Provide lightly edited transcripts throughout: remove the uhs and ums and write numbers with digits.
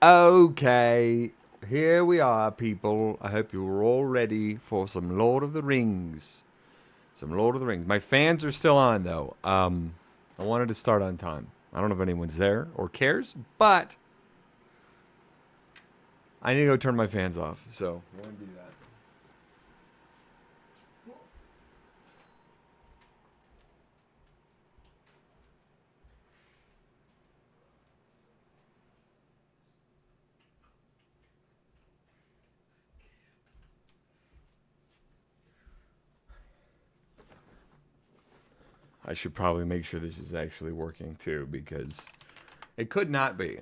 Okay. Here we are, people. I hope you're all ready for some Lord of the Rings. My fans are still on, though. I wanted to start on time. I don't know if anyone's there or cares, but I need to go turn my fans off. So I'm going to do that. I should probably make sure this is actually working too, because it could not be.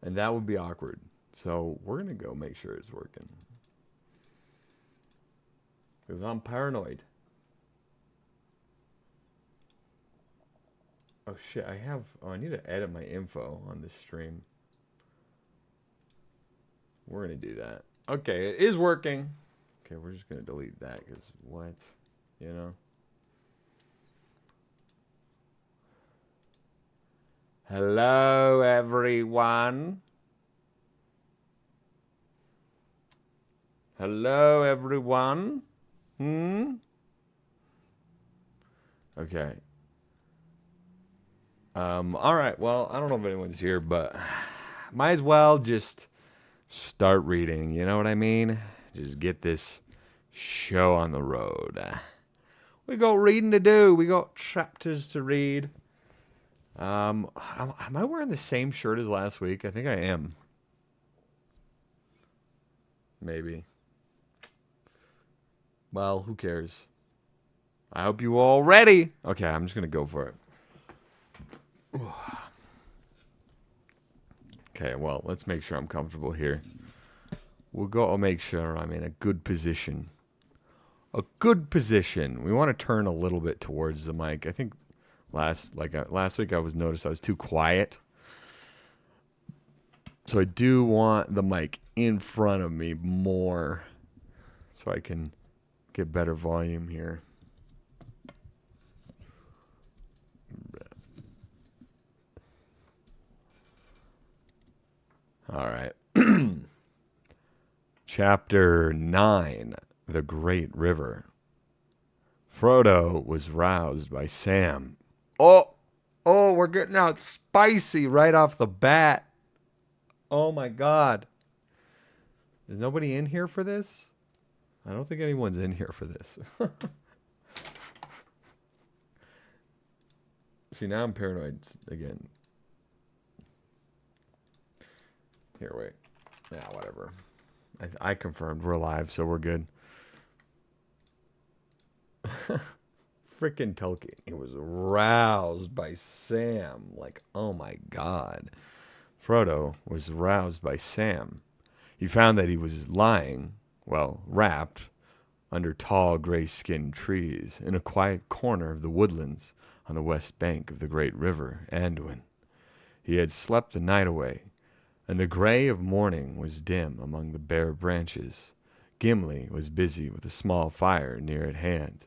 And that would be awkward. So we're going to go make sure it's working. Because I'm paranoid. Oh shit, I need to edit my info on this stream. We're going to do that. Okay, it is working. Okay, we're just going to delete that because what? You know? Hello, everyone. Hello, everyone. Okay. All right. Well, I don't know if anyone's here, but might as well just start reading. You know what I mean? Just get this show on the road. We got reading to do. We got chapters to read. Am I wearing the same shirt as last week? I think I am. Maybe. Well, who cares? I hope you all ready. Okay, I'm just gonna go for it. Okay, well, let's make sure I'm comfortable here. I'll make sure I'm in a good position. A good position. We want to turn a little bit towards the mic. I think last week I noticed I was too quiet. So I do want the mic in front of me more so I can get better volume here. All right. Chapter 9, The Great River. Frodo was roused by Sam. Oh, we're getting out spicy right off the bat. Oh my God. Is nobody in here for this? I don't think anyone's in here for this. See, now I'm paranoid again. Here, wait. Yeah, whatever. I confirmed we're live, so we're good. Frickin' Tolkien. He was roused by Sam. Like, oh my God. Frodo was roused by Sam. He found that he was lying, wrapped under tall gray-skinned trees in a quiet corner of the woodlands on the west bank of the great river, Anduin. He had slept the night away, and the gray of morning was dim among the bare branches. Gimli was busy with a small fire near at hand.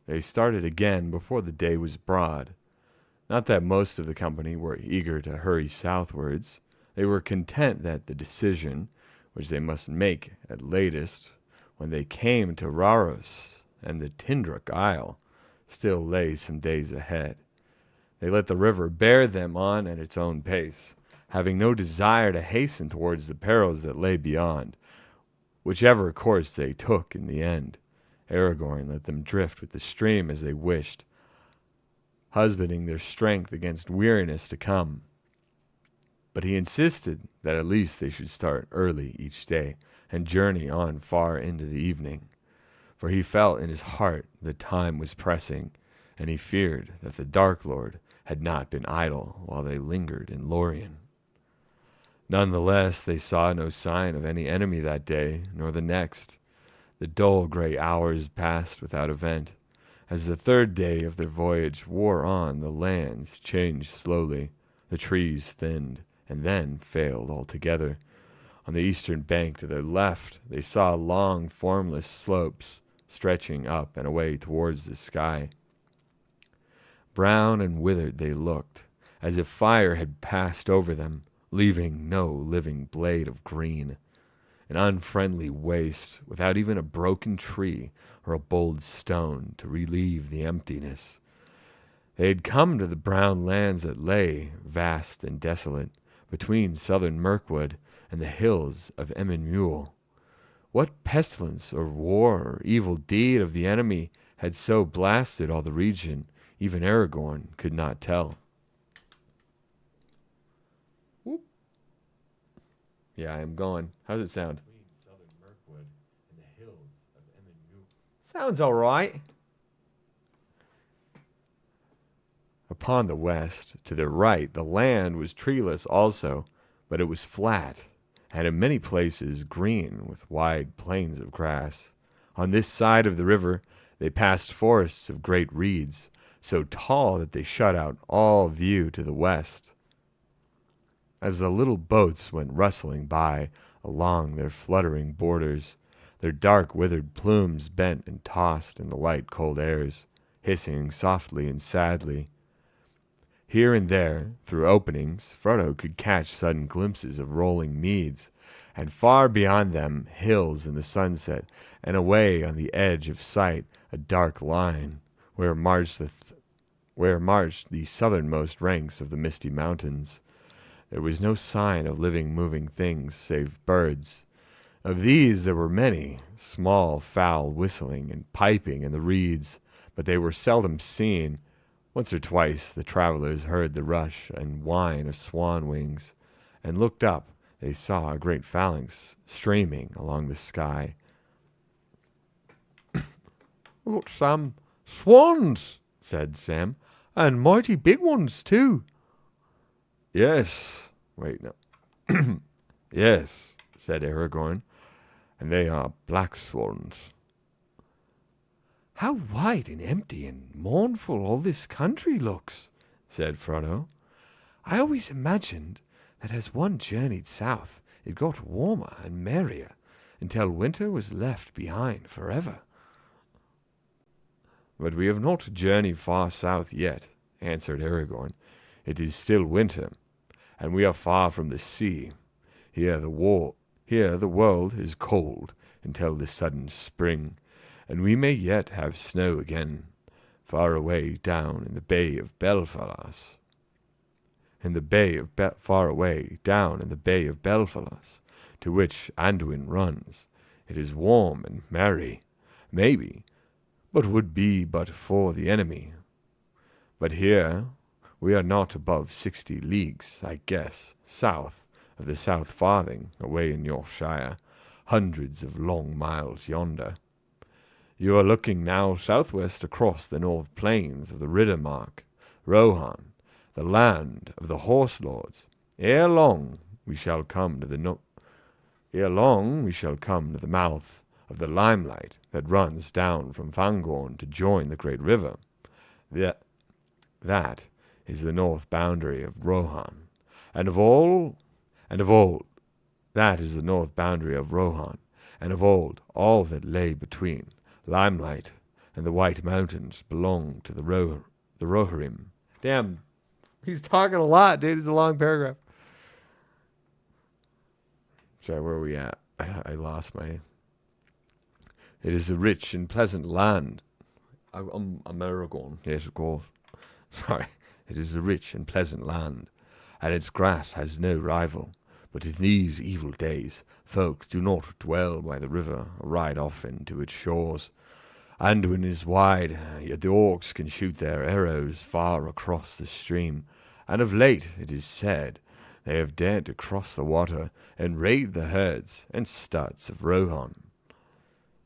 They started again before the day was broad. Not that most of the company were eager to hurry southwards. They were content that the decision, which they must make at latest, when they came to Raros and the Tindruk Isle, still lay some days ahead. They let the river bear them on at its own pace, having no desire to hasten towards the perils that lay beyond. Whichever course they took in the end, Aragorn let them drift with the stream as they wished, husbanding their strength against weariness to come. But he insisted that at least they should start early each day and journey on far into the evening, for he felt in his heart that time was pressing, and he feared that the Dark Lord had not been idle while they lingered in Lorien. Nonetheless, they saw no sign of any enemy that day, nor the next. The dull gray hours passed without event. As the third day of their voyage wore on, the lands changed slowly. The trees thinned, and then failed altogether. On the eastern bank to their left, they saw long, formless slopes stretching up and away towards the sky. Brown and withered they looked, as if fire had passed over them, leaving no living blade of green. An unfriendly waste, without even a broken tree or a bold stone to relieve the emptiness. They had come to the brown lands that lay, vast and desolate, between southern Mirkwood and the hills of Emmenmule. What pestilence or war or evil deed of the enemy had so blasted all the region, even Aragorn could not tell. Whoop. Yeah, I am going. How does it sound? Between southern Mirkwood and the hills of Emmenmule. Sounds all right. Upon the west, to the right, the land was treeless also, but it was flat, and in many places green with wide plains of grass. On this side of the river they passed forests of great reeds, so tall that they shut out all view to the west. As the little boats went rustling by along their fluttering borders, their dark withered plumes bent and tossed in the light cold airs, hissing softly and sadly. Here and there, through openings, Frodo could catch sudden glimpses of rolling meads, and far beyond them hills in the sunset, and away on the edge of sight a dark line, where marched the southernmost ranks of the misty mountains. There was no sign of living, moving things save birds. Of these there were many, small fowl whistling and piping in the reeds, but they were seldom seen. Once or twice the travelers heard the rush and whine of swan wings, and looked up. They saw a great phalanx streaming along the sky. "Got some swans," said Sam, "and mighty big ones too." "Yes. Wait, no. Yes," said Aragorn, "and they are black swans." "How white and empty and mournful all this country looks," said Frodo. "I always imagined that as one journeyed south, it got warmer and merrier, until winter was left behind forever." "But we have not journeyed far south yet," answered Aragorn. "It is still winter, and we are far from the sea. Here the world is cold until the sudden spring, and we may yet have snow again, far away down in the Bay of Belfalas. Far away down in the Bay of Belfalas, to which Anduin runs. It is warm and merry, maybe, but would be but for the enemy. But here we are not above 60 leagues, I guess, south of the South Farthing, away in Yorkshire, hundreds of long miles yonder. You are looking now southwest across the north plains of the Riddermark, Rohan, the land of the horse lords. Ere long we shall come to the mouth of the Limelight that runs down from Fangorn to join the great river. That is the north boundary of Rohan, and of old, that is the north boundary of Rohan, and of old all that lay between Limelight and the White Mountains belonged to the Rohirrim." Damn, he's talking a lot, dude. This is a long paragraph. Sorry, where are we at? I lost my... "It is a rich and pleasant land." I'm Aragorn. Yes, of course. Sorry. "It is a rich and pleasant land, and its grass has no rival. But in these evil days, folk do not dwell by the river or ride often to its shores. Anduin is wide, yet the orcs can shoot their arrows far across the stream, and of late, it is said, they have dared to cross the water and raid the herds and studs of Rohan."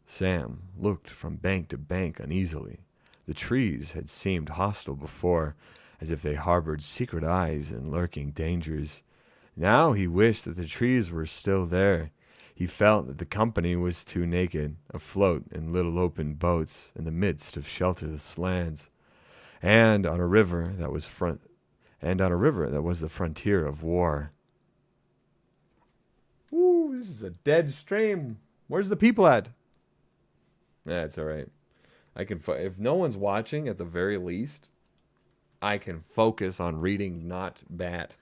Sam looked from bank to bank uneasily. The trees had seemed hostile before, as if they harbored secret eyes and lurking dangers. Now he wished that the trees were still there. He felt that the company was too naked, afloat in little open boats in the midst of shelterless lands, and on a river that was the frontier of war. Ooh, this is a dead stream. Where's the people at? That's all right. I can if no one's watching, at the very least, I can focus on reading, not bad.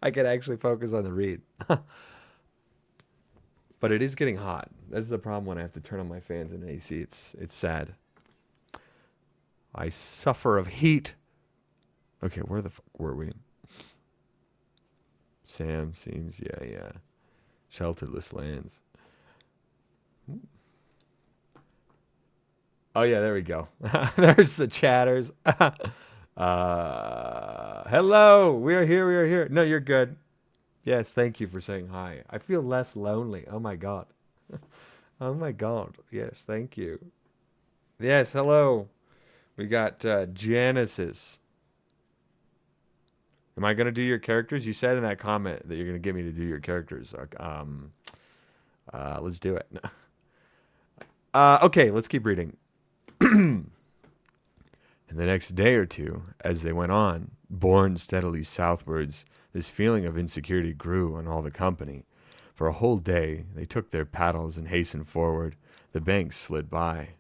I can actually focus on the read. But it is getting hot. That's the problem when I have to turn on my fans and AC. It's sad. I suffer of heat. Okay, where the fuck were we? Sam seems, yeah. Shelterless lands. Oh, yeah, there we go. There's the chatters. Hello, we are here. No, you're good. Yes, thank you for saying hi. I feel less lonely. Oh, my God. Oh, my God. Yes, thank you. Yes, hello. We got Genesis. Am I going to do your characters? You said in that comment that you're going to get me to do your characters. Let's do it. Okay, let's keep reading. And the next day or two, as they went on, borne steadily southwards, this feeling of insecurity grew on all the company. For a whole day, they took their paddles and hastened forward. The banks slid by.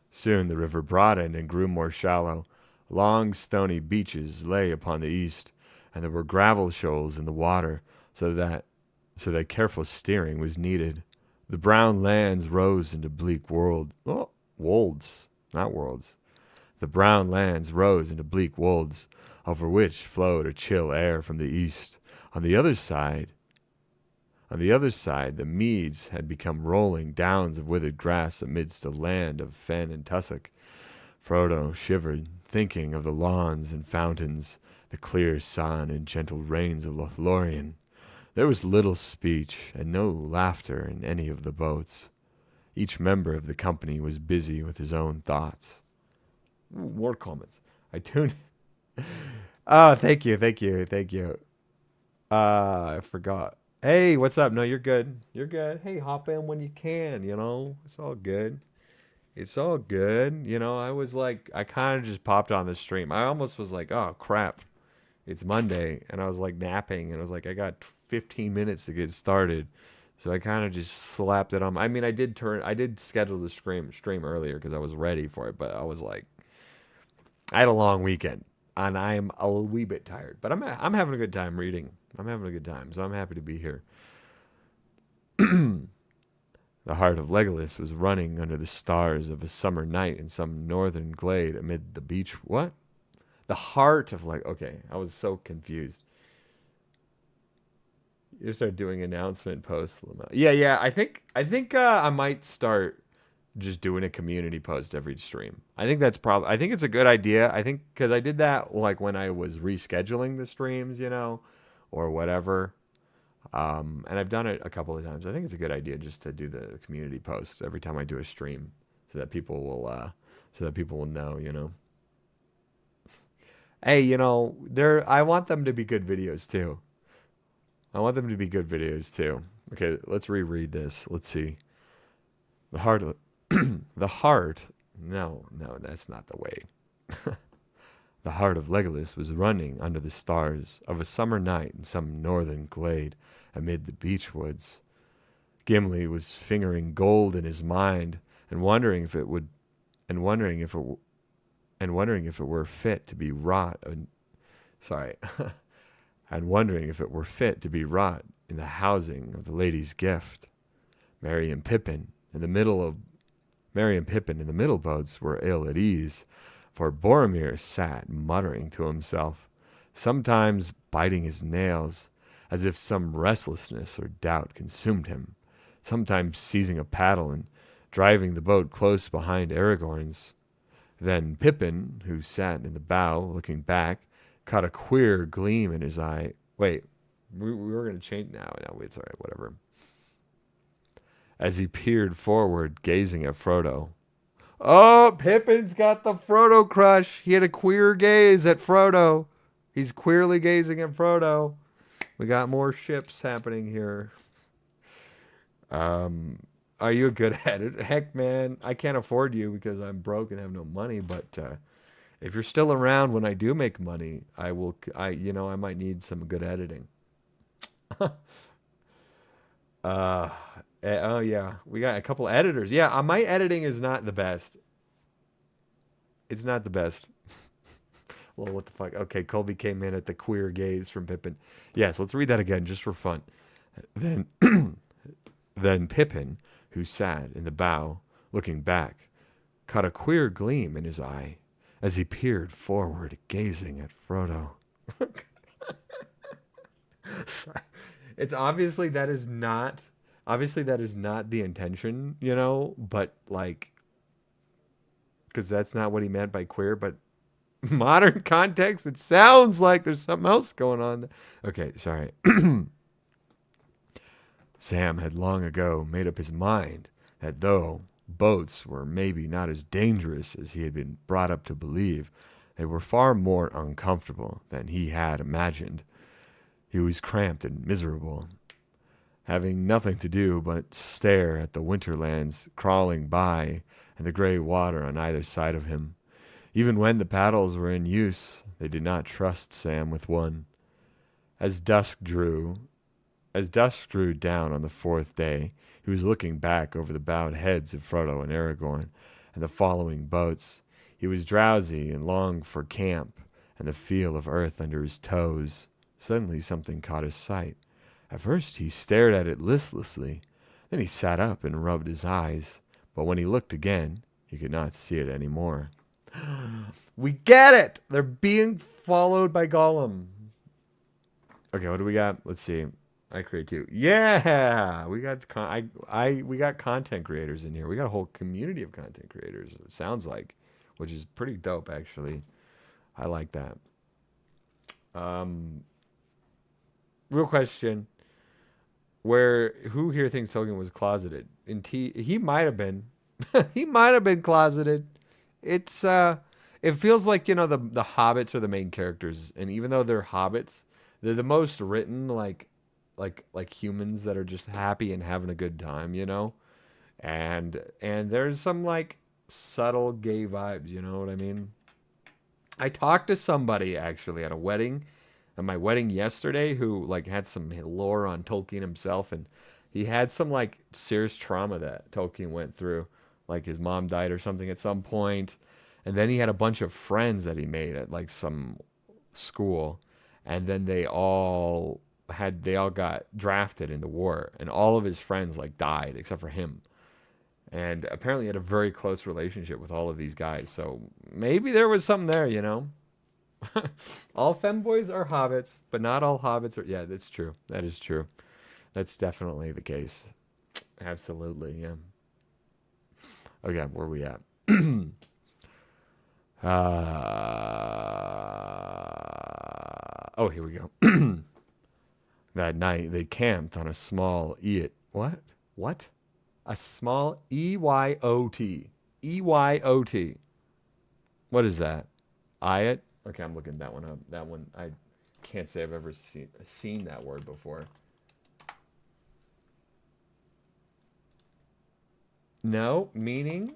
Soon the river broadened and grew more shallow. Long stony beaches lay upon the east, and there were gravel shoals in the water, so that careful steering was needed. The brown lands rose into bleak wolds, not worlds. The brown lands rose into bleak wolds, over which flowed a chill air from the east. On the other side, the meads had become rolling downs of withered grass amidst a land of fen and tussock. Frodo shivered, thinking of the lawns and fountains, the clear sun and gentle rains of Lothlorien. There was little speech and no laughter in any of the boats. Each member of the company was busy with his own thoughts. Ooh, more comments. I tuned. Oh, thank you. I forgot. Hey, what's up? No, you're good. Hey, hop in when you can, It's all good. I kind of just popped on the stream. I almost was like, oh, crap. It's Monday. And I was like napping. And I was like, I got 15 minutes to get started. So I kind of just slapped it on. I mean, I did schedule the stream earlier because I was ready for it. But I was like, I had a long weekend. And I'm a wee bit tired. But I'm having a good time reading. I'm having a good time. So I'm happy to be here. The heart of Legolas was running under the stars of a summer night in some northern glade amid the beach. What? The heart of okay, I was so confused. You start doing announcement posts. Yeah. I think I might start just doing a community post every stream. I think it's a good idea. I think because I did that when I was rescheduling the streams, or whatever. And I've done it a couple of times. I think it's a good idea just to do the community posts every time I do a stream, so that people will know. Hey, I want them to be good videos too. Okay, let's reread this. Let's see. The heart of the heart. No, that's not the way. The heart of Legolas was running under the stars of a summer night in some northern glade amid the beech woods. Gimli was fingering gold in his mind and wondering if it were fit to be wrought. And wondering if it were fit to be wrought in the housing of the lady's gift. Merry and Pippin in the middle boats were ill at ease, for Boromir sat muttering to himself, sometimes biting his nails, as if some restlessness or doubt consumed him, sometimes seizing a paddle and driving the boat close behind Aragorn's. Then Pippin, who sat in the bow looking back, caught a queer gleam in his eye. Wait, we were going to change now. No, it's all right, whatever. As he peered forward, gazing at Frodo. Oh, Pippin's got the Frodo crush. He had a queer gaze at Frodo. He's queerly gazing at Frodo. We got more ships happening here. Are you a good editor? Heck, man, I can't afford you because I'm broke and have no money. But if you're still around when I do make money, I might need some good editing. Oh yeah, we got a couple editors. Yeah, my editing is not the best. It's not the best. Well, what the fuck? Okay, Colby came in at the queer gaze from Pippin. Yes, let's read that again just for fun. Then, then Pippin, who sat in the bow, looking back, caught a queer gleam in his eye as he peered forward, gazing at Frodo. Sorry. It's obviously that is not the intention, but like, because that's not what he meant by queer, but modern context, it sounds like there's something else going on. Okay, sorry. Sam had long ago made up his mind that though boats were maybe not as dangerous as he had been brought up to believe, they were far more uncomfortable than he had imagined. He was cramped and miserable, having nothing to do but stare at the winterlands crawling by and the gray water on either side of him. Even when the paddles were in use, they did not trust Sam with one. As dusk drew down on the fourth day, he was looking back over the bowed heads of Frodo and Aragorn and the following boats. He was drowsy and longed for camp and the feel of earth under his toes. Suddenly something caught his sight. At first he stared at it listlessly. Then he sat up and rubbed his eyes. But when he looked again, he could not see it any more. We get it! They're being followed by Gollum. Okay, what do we got? Let's see. I create two. Yeah, we got we got content creators in here. We got a whole community of content creators. It sounds like, which is pretty dope actually. I like that. Real question: who here thinks Tolkien was closeted? He might have been. He might have been closeted. It's it feels like the hobbits are the main characters, and even though they're hobbits, they're the most written like humans that are just happy and having a good time, and there's some like subtle gay vibes, you know what I mean? I talked to somebody actually at my wedding yesterday, who like had some lore on Tolkien himself, and he had some like serious trauma that Tolkien went through, like his mom died or something at some point, and then he had a bunch of friends that he made at like some school, and then they all got drafted in the war, and all of his friends like died except for him. And apparently he had a very close relationship with all of these guys. So maybe there was something there, All femboys are hobbits, but not all hobbits are. Yeah, that's true. That is true. That's definitely the case. Absolutely, yeah. Okay, where are we at? Oh, here we go. That night, they camped on a small What? What? A small EYOT. EYOT. What is that? Eyot? Okay, I'm looking that one up. That one, I can't say I've ever seen that word before. No, meaning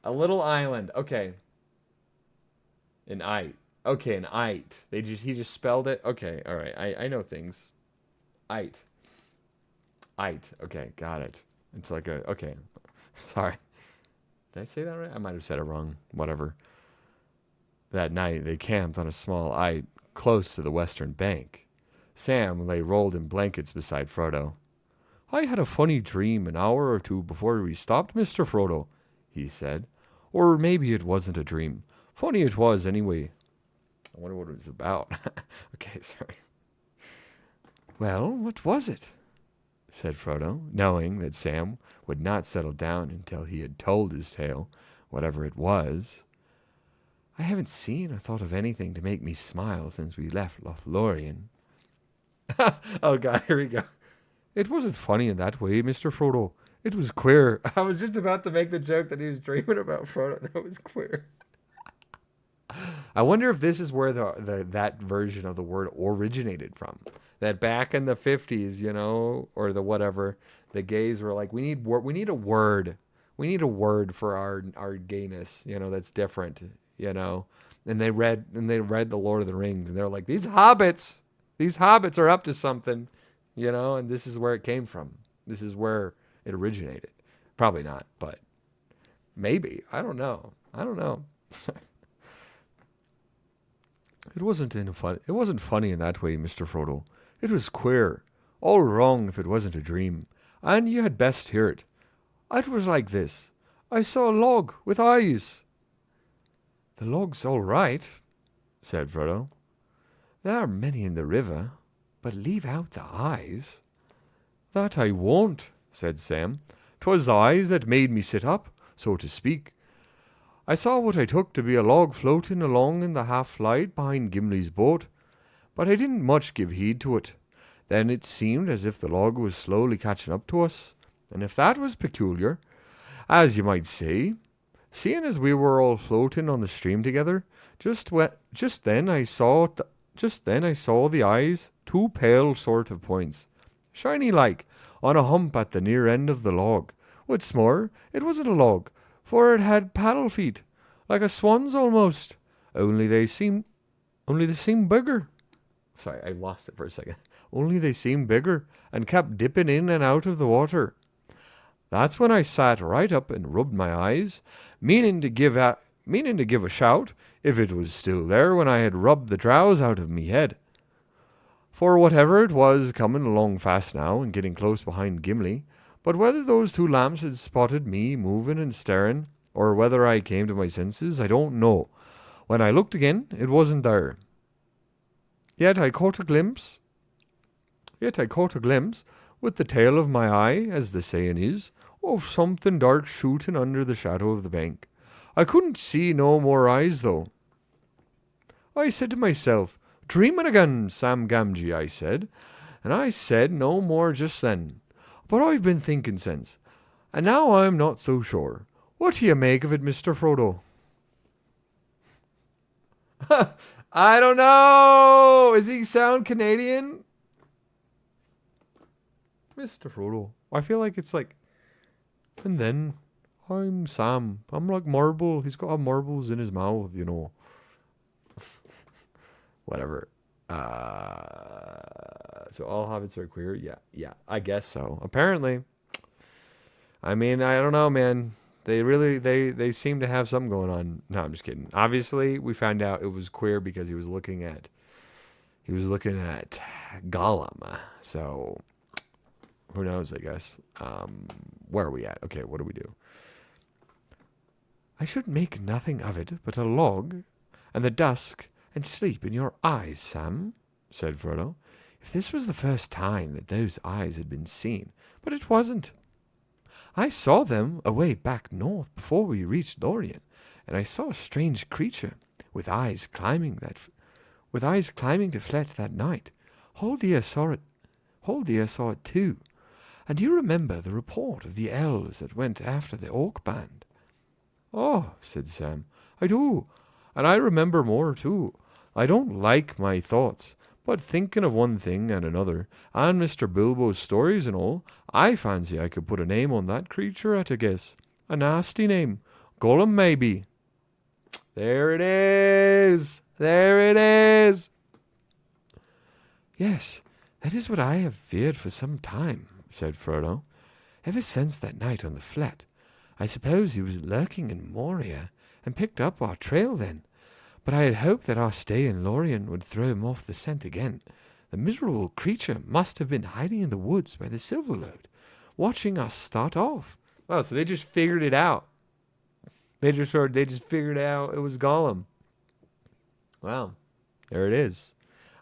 a little island. Okay. An ite. Okay, an ite. He just spelled it. Okay, all right. I know things. Ite. Ite. Okay, got it. It's like okay. Sorry. Did I say that right? I might have said it wrong. Whatever. That night, they camped on a small ite close to the western bank. Sam lay rolled in blankets beside Frodo. I had a funny dream an hour or two before we stopped, Mr. Frodo, he said. Or maybe it wasn't a dream. Funny it was, anyway. I wonder what it was about. Okay, sorry. Well, what was it? Said Frodo, knowing that Sam would not settle down until he had told his tale, whatever it was. I haven't seen or thought of anything to make me smile since we left Lothlorien. Oh, God, here we go. It wasn't funny in that way, Mr. Frodo. It was queer. I was just about to make the joke that he was dreaming about Frodo. That was queer. I wonder if this is where that version of the word originated from. That back in the 50s, or the whatever, the gays were like, we need a word. We need a word for our gayness, that's different, And they read The Lord of the Rings, and they're like, these hobbits are up to something, and this is where it came from. This is where it originated. Probably not, but Maybe. I don't know. It wasn't funny in that way, Mr. Frodo. It was queer. All wrong if it wasn't a dream. And you had best hear it. It was like this. I saw a log with eyes. The log's all right, said Frodo. There are many in the river, but leave out the eyes. That I won't, said Sam. 'Twas the eyes that made me sit up, so to speak. I saw what I took to be a log floating along in the half-light behind Gimli's boat, but I didn't much give heed to it. Then it seemed as if the log was slowly catching up to us, and if that was peculiar, as you might say, seeing as we were all floating on the stream together, just then I saw the eyes, two pale sort of points, shiny like, on a hump at the near end of the log. What's more, it wasn't a log, for it had paddle feet, like a swan's almost, only they seemed bigger. Sorry, I lost it for a second. Only they seemed bigger, and kept dipping in and out of the water. That's when I sat right up and rubbed my eyes, meaning to give a shout, if it was still there when I had rubbed the drowse out of me head. For whatever it was coming along fast now and getting close behind Gimli, but whether those two lamps had spotted me moving and staring, or whether I came to my senses, I don't know. When I looked again, it wasn't there. Yet I caught a glimpse, with the tail of my eye, as the saying is, of something dark shooting under the shadow of the bank. I couldn't see no more eyes, though. I said to myself, dreaming again, Sam Gamgee, I said, and I said no more just then. But I've been thinking since, and now I'm not so sure. What do you make of it, Mr. Frodo? I don't know. Does he sound Canadian? Mr. Frodo. I feel like it's like, and then I'm Sam. I'm like marble. He's got marbles in his mouth, you know. Whatever. So all hobbits are queer? Yeah, I guess so. Apparently. I mean, I don't know, man. They seem to have something going on. No, I'm just kidding. Obviously, we found out it was queer because he was looking at Gollum. So who knows, I guess. Where are we at? Okay, what do we do? I should make nothing of it but a log, and the dusk, and sleep in your eyes, Sam, said Frodo. If this was the first time that those eyes had been seen, but it wasn't. I saw them away back north before we reached Lorien, and I saw a strange creature with eyes climbing to Flet that night. Haldir saw it too. And do you remember the report of the elves that went after the orc band? Oh, said Sam, I do, and I remember more too. I don't like my thoughts, but thinking of one thing and another, and Mr. Bilbo's stories and all, I fancy I could put a name on that creature at a guess. A nasty name. Gollum, maybe. There it is. Yes, that is what I have feared for some time, said Frodo. Ever since that night on the flat. I suppose he was lurking in Moria, and picked up our trail then. But I had hoped that our stay in Lorien would throw him off the scent again. The miserable creature must have been hiding in the woods by the Silverlode, watching us start off. Oh, so they just figured it out. They just figured out it was Gollum. Wow, there it is.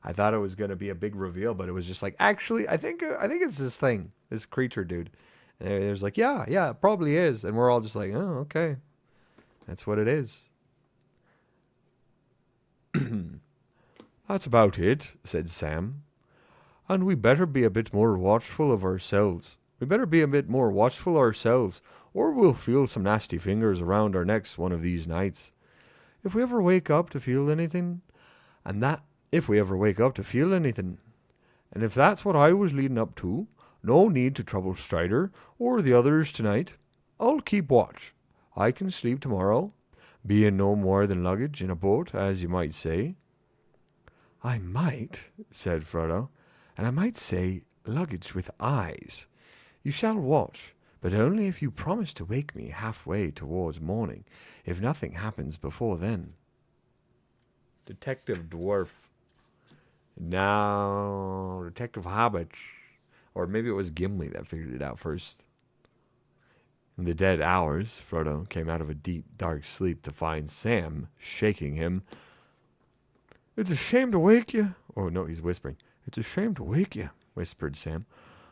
I thought it was going to be a big reveal, but it was just like, actually, I think it's this creature, dude. And there's like, yeah, it probably is. And we're all just like, oh, okay. That's what it is. That's about it, said Sam. And we better be a bit more watchful of ourselves. Or we'll feel some nasty fingers around our necks one of these nights. If we ever wake up to feel anything, and if that's what I was leading up to, no need to trouble Strider or the others tonight. I'll keep watch. I can sleep tomorrow, being no more than luggage in a boat, as you might say. I might, said Frodo, and I might say luggage with eyes. You shall watch, but only if you promise to wake me halfway towards morning, if nothing happens before then. Detective Dwarf. Now, Detective Hobbit. Or maybe it was Gimli that figured it out first. In the dead hours, Frodo came out of a deep, dark sleep to find Sam shaking him. "It's a shame to wake you." Oh, no, he's whispering. "It's a shame to wake you," whispered Sam.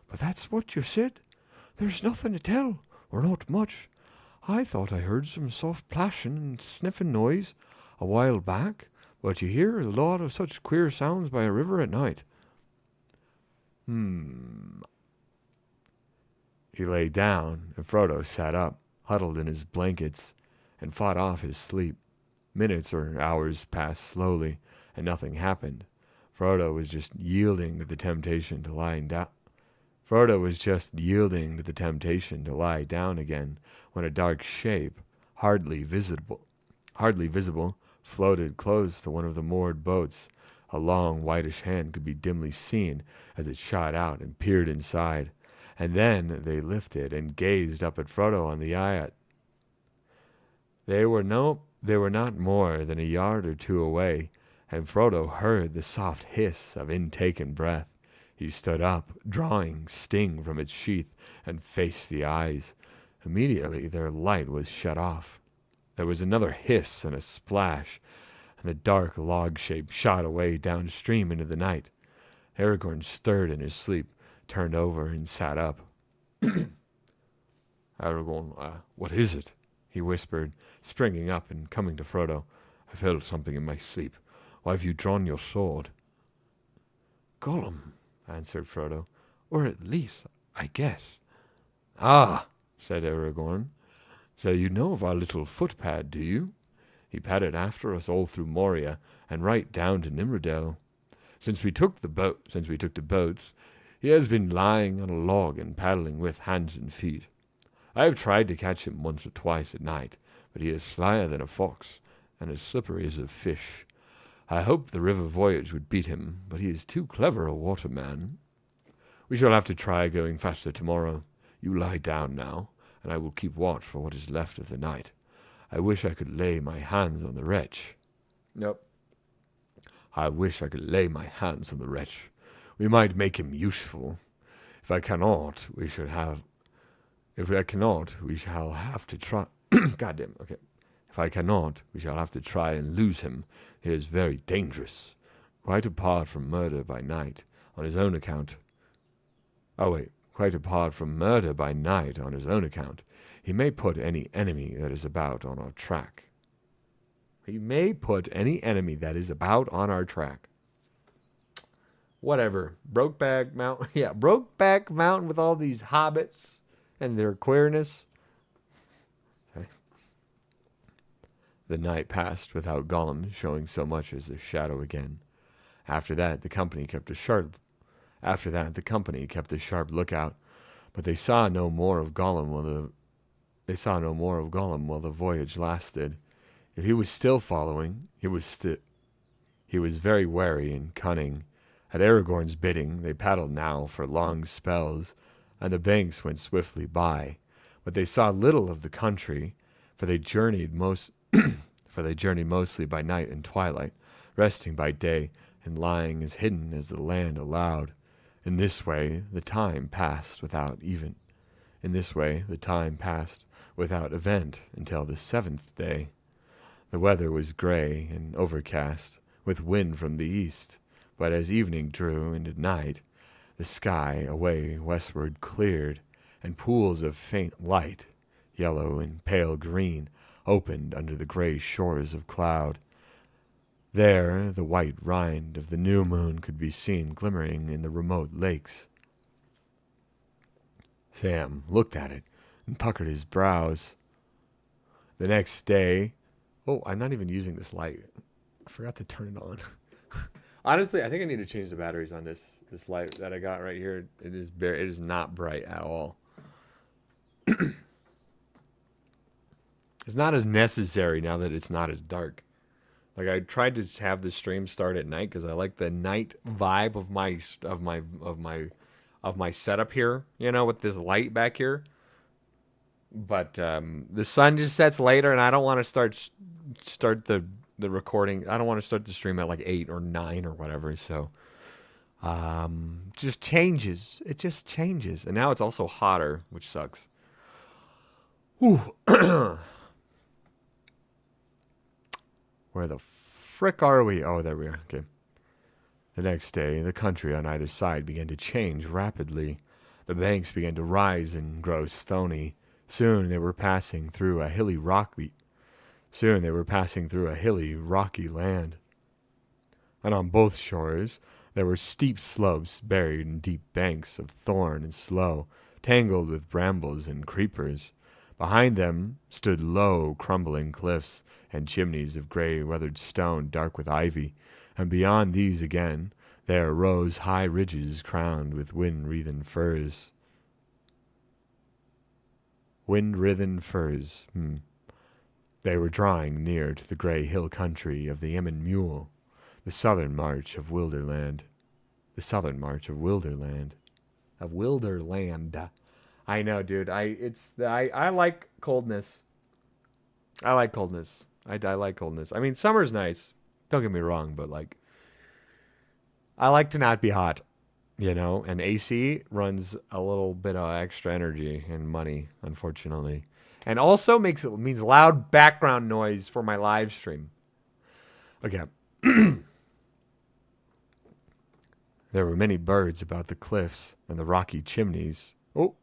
"But that's what you said. There's nothing to tell, or not much. I thought I heard some soft plashing and sniffing noise a while back, but you hear a lot of such queer sounds by a river at night." He lay down, and Frodo sat up, huddled in his blankets, and fought off his sleep. Minutes or hours passed slowly, and nothing happened. Frodo was just yielding to the temptation to lie down. Again, when a dark shape, hardly visible, floated close to one of the moored boats. A long, whitish hand could be dimly seen as it shot out and peered inside. And then they lifted and gazed up at Frodo on the yacht. They were not more than a yard or two away, and Frodo heard the soft hiss of intaken breath. He stood up, drawing Sting from its sheath, and faced the eyes. Immediately their light was shut off. There was another hiss and a splash, and the dark log shape shot away downstream into the night. Aragorn stirred in his sleep, turned over, and sat up. "Aragorn, what is it?" he whispered, springing up and coming to Frodo. "I felt something in my sleep. Why have you drawn your sword?" "Gollum," answered Frodo. "Or at least, I guess." "Ah," said Aragorn. "So you know of our little footpad, do you? He padded after us all through Moria and right down to Nimrodel. Since we took the boats, he has been lying on a log and paddling with hands and feet. I have tried to catch him once or twice at night, but he is slyer than a fox and as slippery as a fish. I hoped the river voyage would beat him, but he is too clever a waterman. We shall have to try going faster tomorrow. You lie down now, and I will keep watch for what is left of the night. I wish I could lay my hands on the wretch." Nope. "I wish I could lay my hands on the wretch. We might make him useful. If I cannot, we shall have to try. Goddamn, okay. If I cannot, we shall have to try and lose him. He is very dangerous. Quite apart from murder by night on his own account. He may put any enemy that is about on our track. Whatever. Brokeback Mountain. Yeah, Brokeback Mountain with all these hobbits and their queerness. Okay. The night passed without Gollum showing so much as a shadow again. After that, the company kept a sharp lookout, but they saw no more of Gollum while the voyage lasted. If he was still following, he was very wary and cunning. At Aragorn's bidding, they paddled now for long spells, and the banks went swiftly by. But they saw little of the country, for they journeyed mostly by night and twilight, resting by day and lying as hidden as the land allowed. In this way, the time passed without event until the 7th day. The weather was gray and overcast, with wind from the east, but as evening drew into night, the sky away westward cleared, and pools of faint light, yellow and pale green, opened under the gray shores of cloud. There the white rind of the new moon could be seen glimmering in the remote lakes. Sam looked at it and puckered his brows. The next day... Oh, I'm not even using this light. I forgot to turn it on. Honestly, I think I need to change the batteries on this light that I got right here. It is not bright at all. It's not as necessary now that it's not as dark. Like, I tried to have the stream start at night because I like the night vibe of my setup here. You know, with this light back here. But the sun just sets later, and I don't want to start the recording. I don't want to start the stream at like 8 or 9 or whatever. So just changes. It just changes, and now it's also hotter, which sucks. Ooh. Where the frick are we? Oh, there we are. Okay. The next day, the country on either side began to change rapidly. The banks began to rise and grow stony. Soon they were passing through a hilly rocky land. And on both shores there were steep slopes buried in deep banks of thorn and sloe, tangled with brambles and creepers. Behind them stood low, crumbling cliffs and chimneys of gray weathered stone dark with ivy, and beyond these again there rose high ridges crowned with wind-wreathen firs. Wind-wreathen firs. They were drawing near to the gray hill country of the Yemen Mule, the southern march of Wilderland. The southern march of Wilderland. Of Wilderland. I know, dude. I like coldness. I like coldness. I like coldness. I mean, summer's nice. Don't get me wrong, but like, I like to not be hot, you know. And AC runs a little bit of extra energy and money, unfortunately, and also means loud background noise for my live stream. Okay. There were many birds about the cliffs and the rocky chimneys. Oh,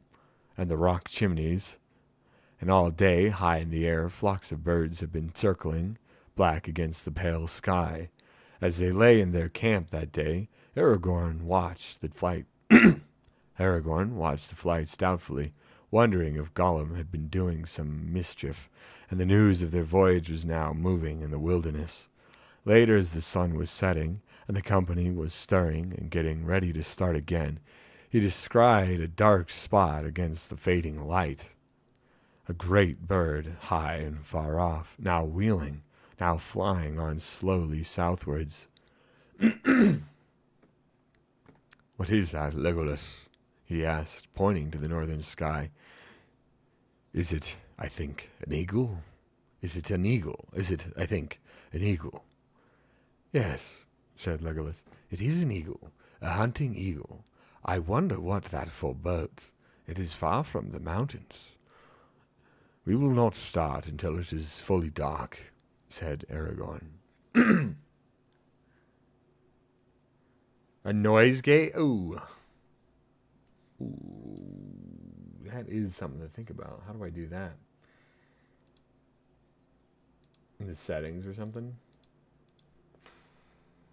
and the rock chimneys. And all day, high in the air, flocks of birds had been circling, black against the pale sky. As they lay in their camp that day, Aragorn watched the flight. Aragorn watched the flights doubtfully, wondering if Gollum had been doing some mischief, and the news of their voyage was now moving in the wilderness. Later, as the sun was setting, and the company was stirring and getting ready to start again, he descried a dark spot against the fading light. A great bird, high and far off, now wheeling, now flying on slowly southwards. "What is that, Legolas?" he asked, pointing to the northern sky. "Is it, I think, an eagle? Is it an eagle? Is it, I think, an eagle?" "Yes," said Legolas, "it is an eagle, a hunting eagle. I wonder what that forebodes. It is far from the mountains." "We will not start until it is fully dark," said Aragorn. A noise gate? Ooh. That is something to think about. How do I do that? In the settings or something?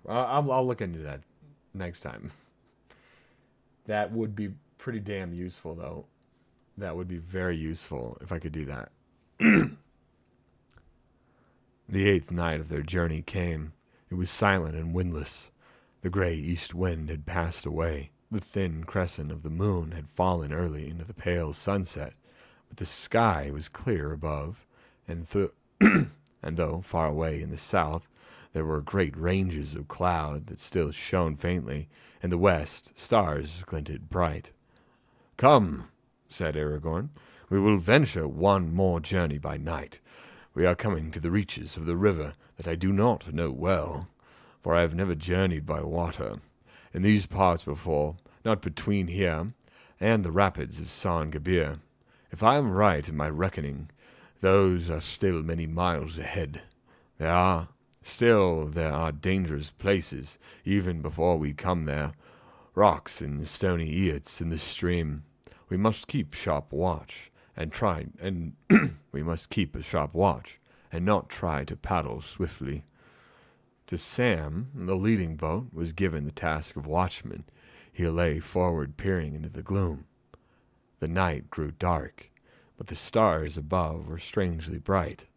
I'll look into that next time. That would be pretty damn useful, though. That would be very useful if I could do that. The 8th night of their journey came. It was silent and windless. The gray east wind had passed away. The thin crescent of the moon had fallen early into the pale sunset, but the sky was clear above, and though far away in the south there were great ranges of cloud that still shone faintly, in the west stars glinted bright. "Come," said Aragorn, "we will venture one more journey by night. We are coming to the reaches of the river that I do not know well, for I have never journeyed by water in these parts before, not between here and the rapids of San Gabir. If I am right in my reckoning, those are still many miles ahead. There are dangerous places even before we come there, rocks and stony eyots in the stream. We must keep sharp watch we must keep a sharp watch and not try to paddle swiftly." To Sam, the leading boat, was given the task of watchman. He lay forward, peering into the gloom. The night grew dark, but the stars above were strangely bright,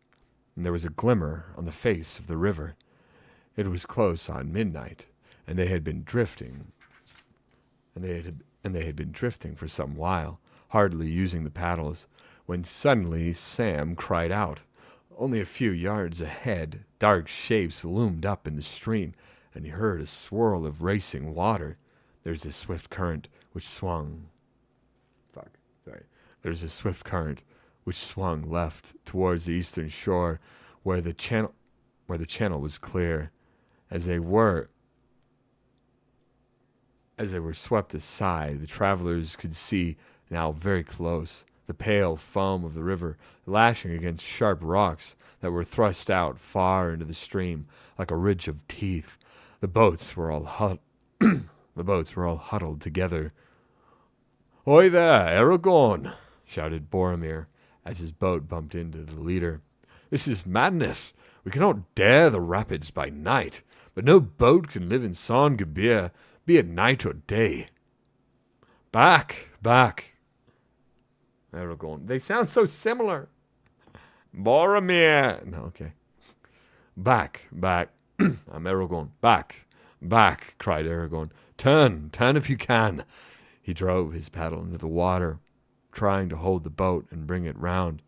and there was a glimmer on the face of the river. It was close on midnight, and they had been drifting. They had been drifting for some while, hardly using the paddles, when suddenly Sam cried out. Only a few yards ahead, dark shapes loomed up in the stream, and he heard a swirl of racing water. There's a swift current which which swung left towards the eastern shore, where the channel was clear. As they were swept aside, the travelers could see, now very close, the pale foam of the river lashing against sharp rocks that were thrust out far into the stream like a ridge of teeth. The boats were all huddled together. "Oi there, Aragorn!" shouted Boromir as his boat bumped into the leader. "This is madness. We cannot dare the rapids by night, but no boat can live in Sangabir, be it night or day." "Back, back!" Aragorn. They sound so similar. Boromir. No, okay. "Back, back." I'm Aragorn. "Back, back," cried Aragorn. Turn if you can." He drove his paddle into the water, trying to hold the boat and bring it round.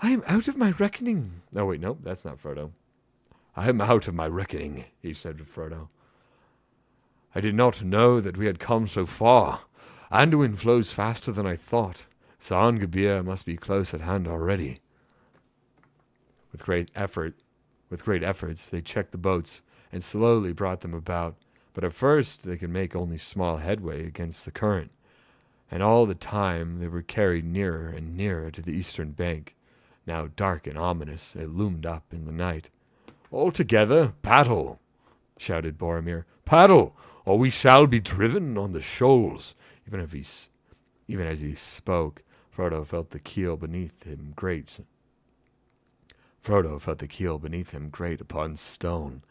"I am out of my reckoning." Oh, wait, nope, that's not Frodo. "I am out of my reckoning," he said to Frodo. "I did not know that we had come so far. Anduin flows faster than I thought. Sangabir must be close at hand already." With great efforts, they checked the boats and slowly brought them about. But at first they could make only small headway against the current, and all the time they were carried nearer and nearer to the eastern bank. Now dark and ominous, it loomed up in the night. "All together, paddle!" shouted Boromir. "Paddle, or we shall be driven on the shoals." Even as he spoke, Frodo felt the keel beneath him grate upon stone.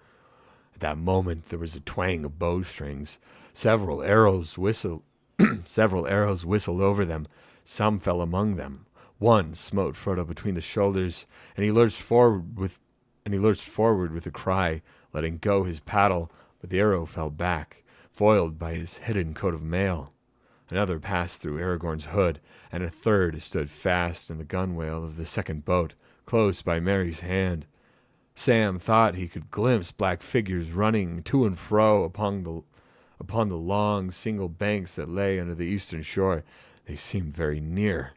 At that moment there was a twang of bowstrings. Several arrows whistled over them. Some fell among them. One smote Frodo between the shoulders, and he lurched forward with a cry, letting go his paddle, but the arrow fell back, foiled by his hidden coat of mail. Another passed through Aragorn's hood, and a third stood fast in the gunwale of the second boat, close by Merry's hand. Sam thought he could glimpse black figures running to and fro upon the long single banks that lay under the eastern shore. They seemed very near.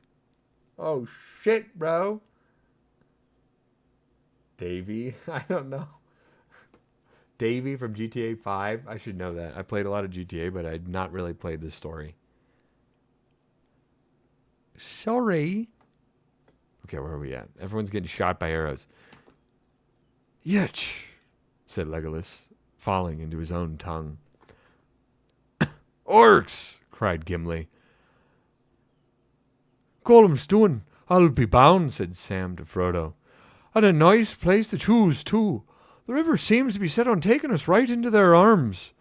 "Oh shit, bro." Davy? I don't know. Davy from GTA 5? I should know that. I played a lot of GTA, but I had not really played this story. Sorry. Okay, where are we at? Everyone's getting shot by arrows. "Yetch," said Legolas, falling into his own tongue. "Orcs!" cried Gimli. "Gollum's doing, I'll be bound," said Sam to Frodo. "And a nice place to choose, too. The river seems to be set on taking us right into their arms."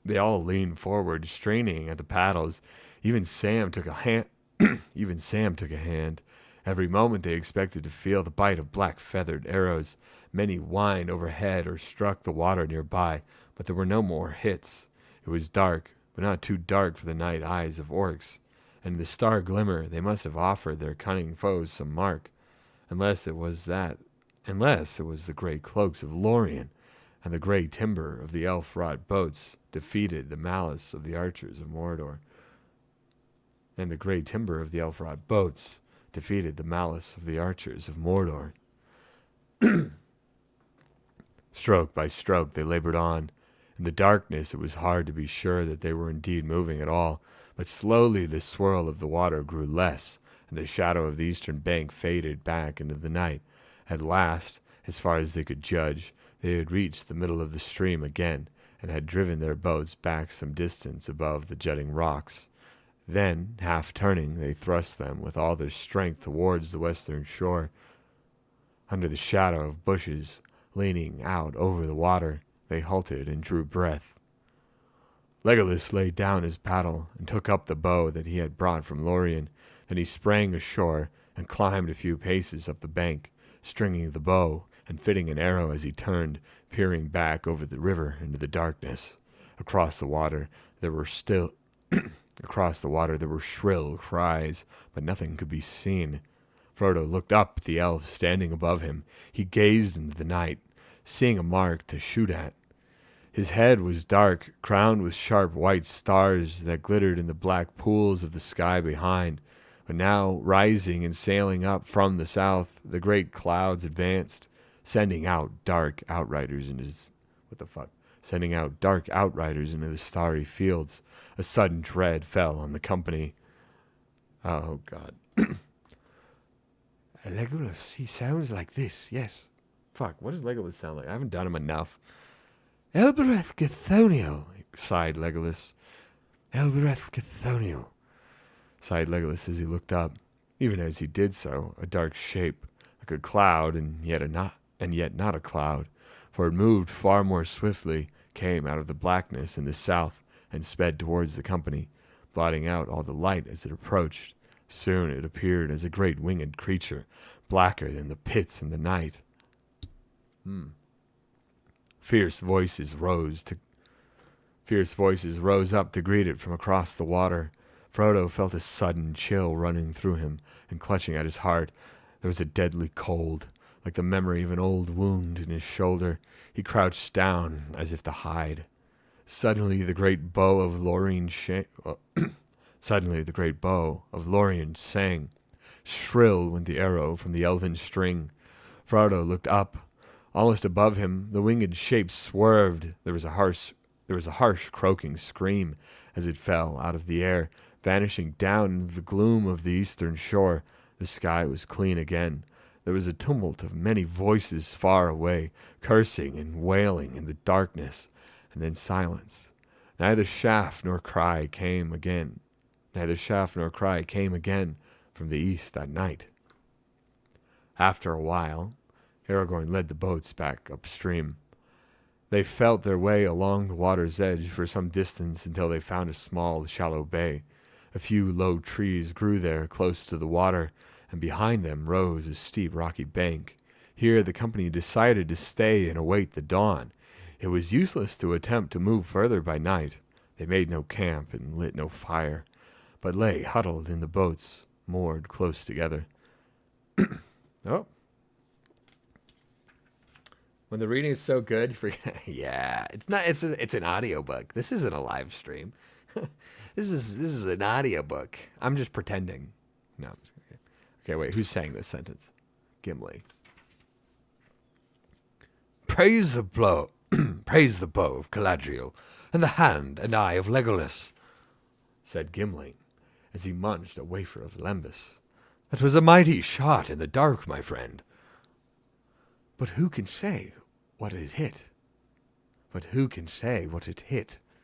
They all leaned forward, straining at the paddles. Even Sam took a hand. Every moment they expected to feel the bite of black feathered arrows. Many whined overhead or struck the water nearby, but there were no more hits. It was dark, but not too dark for the night eyes of orcs, and in the star glimmer they must have offered their cunning foes some mark, unless it was the great cloaks of Lorien, and the grey timber of the elf-wrought boats defeated the malice of the archers of Mordor. Stroke by stroke they labored on. In the darkness it was hard to be sure that they were indeed moving at all, but slowly the swirl of the water grew less, and the shadow of the eastern bank faded back into the night. At last, as far as they could judge, they had reached the middle of the stream again, and had driven their boats back some distance above the jutting rocks. Then, half turning, they thrust them with all their strength towards the western shore. Under the shadow of bushes, leaning out over the water, they halted and drew breath. Legolas laid down his paddle and took up the bow that he had brought from Lorien. Then he sprang ashore and climbed a few paces up the bank, stringing the bow and fitting an arrow as he turned, peering back over the river into the darkness. Across the water there were shrill cries, but nothing could be seen. Frodo looked up at the elf standing above him. He gazed into the night, seeing a mark to shoot at. His head was dark, crowned with sharp white stars that glittered in the black pools of the sky behind, But now, rising and sailing up from the south, the great clouds advanced, sending out dark outriders into the starry fields. A sudden dread fell on the company. Oh, God. Legolas, he sounds like this, yes. Fuck, what does Legolas sound like? I haven't done him enough. Elbereth Gathoniel, sighed Legolas. Elbereth Gathoniel, sighed Legolas as he looked up. Even as he did so, a dark shape, like a cloud and yet not a cloud, for it moved far more swiftly, came out of the blackness in the south and sped towards the company, blotting out all the light as it approached. Soon it appeared as a great winged creature, blacker than the pits in the night. Fierce voices rose up to greet it from across the water. Frodo felt a sudden chill running through him and clutching at his heart. There was a deadly cold, like the memory of an old wound in his shoulder. He crouched down as if to hide. Suddenly the great bow of Lorien sang. Shrill went the arrow from the elven string. Frodo looked up. Almost above him, the winged shape swerved. There was a harsh croaking scream as it fell out of the air, vanishing down into the gloom of the eastern shore. The sky was clean again. There was a tumult of many voices far away, cursing and wailing in the darkness, and then silence. Neither shaft nor cry came again from the east that night. After a while, Aragorn led the boats back upstream. They felt their way along the water's edge for some distance until they found a small, shallow bay. A few low trees grew there close to the water, and behind them rose a steep rocky bank. Here the company decided to stay and await the dawn. It was useless to attempt to move further by night. They made no camp and lit no fire, but lay huddled in the boats, moored close together. Oh. When the reading is so good, you forget. Yeah, it's an audiobook. This isn't a live stream. This is an audiobook. I'm just pretending. No. Okay, wait, who's saying this sentence? Gimli. Praise the bow of Galadriel, and the hand and eye of Legolas, said Gimli, as he munched a wafer of lembas. That was a mighty shot in the dark, my friend. But who can say what it hit?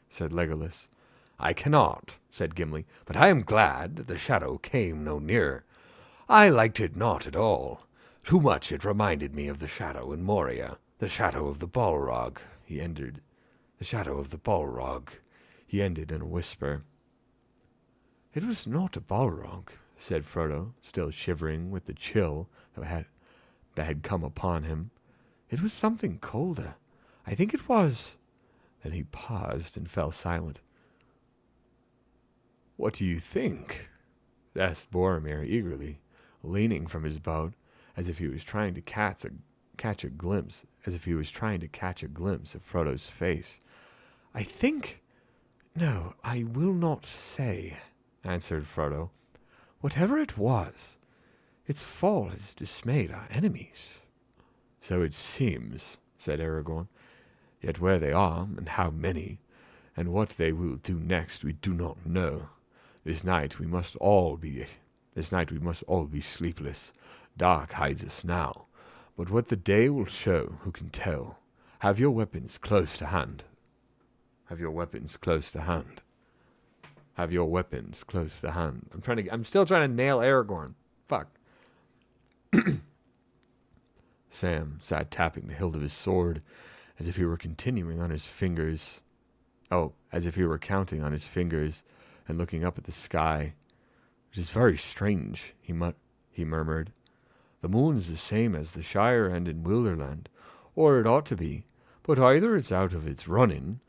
Said Legolas. I cannot, said Gimli, but I am glad that the shadow came no nearer. I liked it not at all. Too much it reminded me of the shadow in Moria, the shadow of the Balrog. He ended in a whisper. It was not a Balrog, said Frodo, still shivering with the chill that had come upon him. It was something colder. I think it was. Then he paused and fell silent. What do you think? Asked Boromir eagerly, leaning from his boat as if he was trying to catch a glimpse of Frodo's face. No, I will not say, answered Frodo. Whatever it was, its fall has dismayed our enemies. So it seems, said Aragorn. Yet where they are, and how many, and what they will do next, we do not know. This night we must all be sleepless. Dark hides us now, but what the day will show, who can tell? Have your weapons close to hand. I'm still trying to nail Aragorn. Fuck. Sam sat tapping the hilt of his sword, as if he were counting on his fingers, and looking up at the sky. Which is very strange, he murmured. The moon's the same as the Shire and in Wilderland, or it ought to be, but either it's out of its running,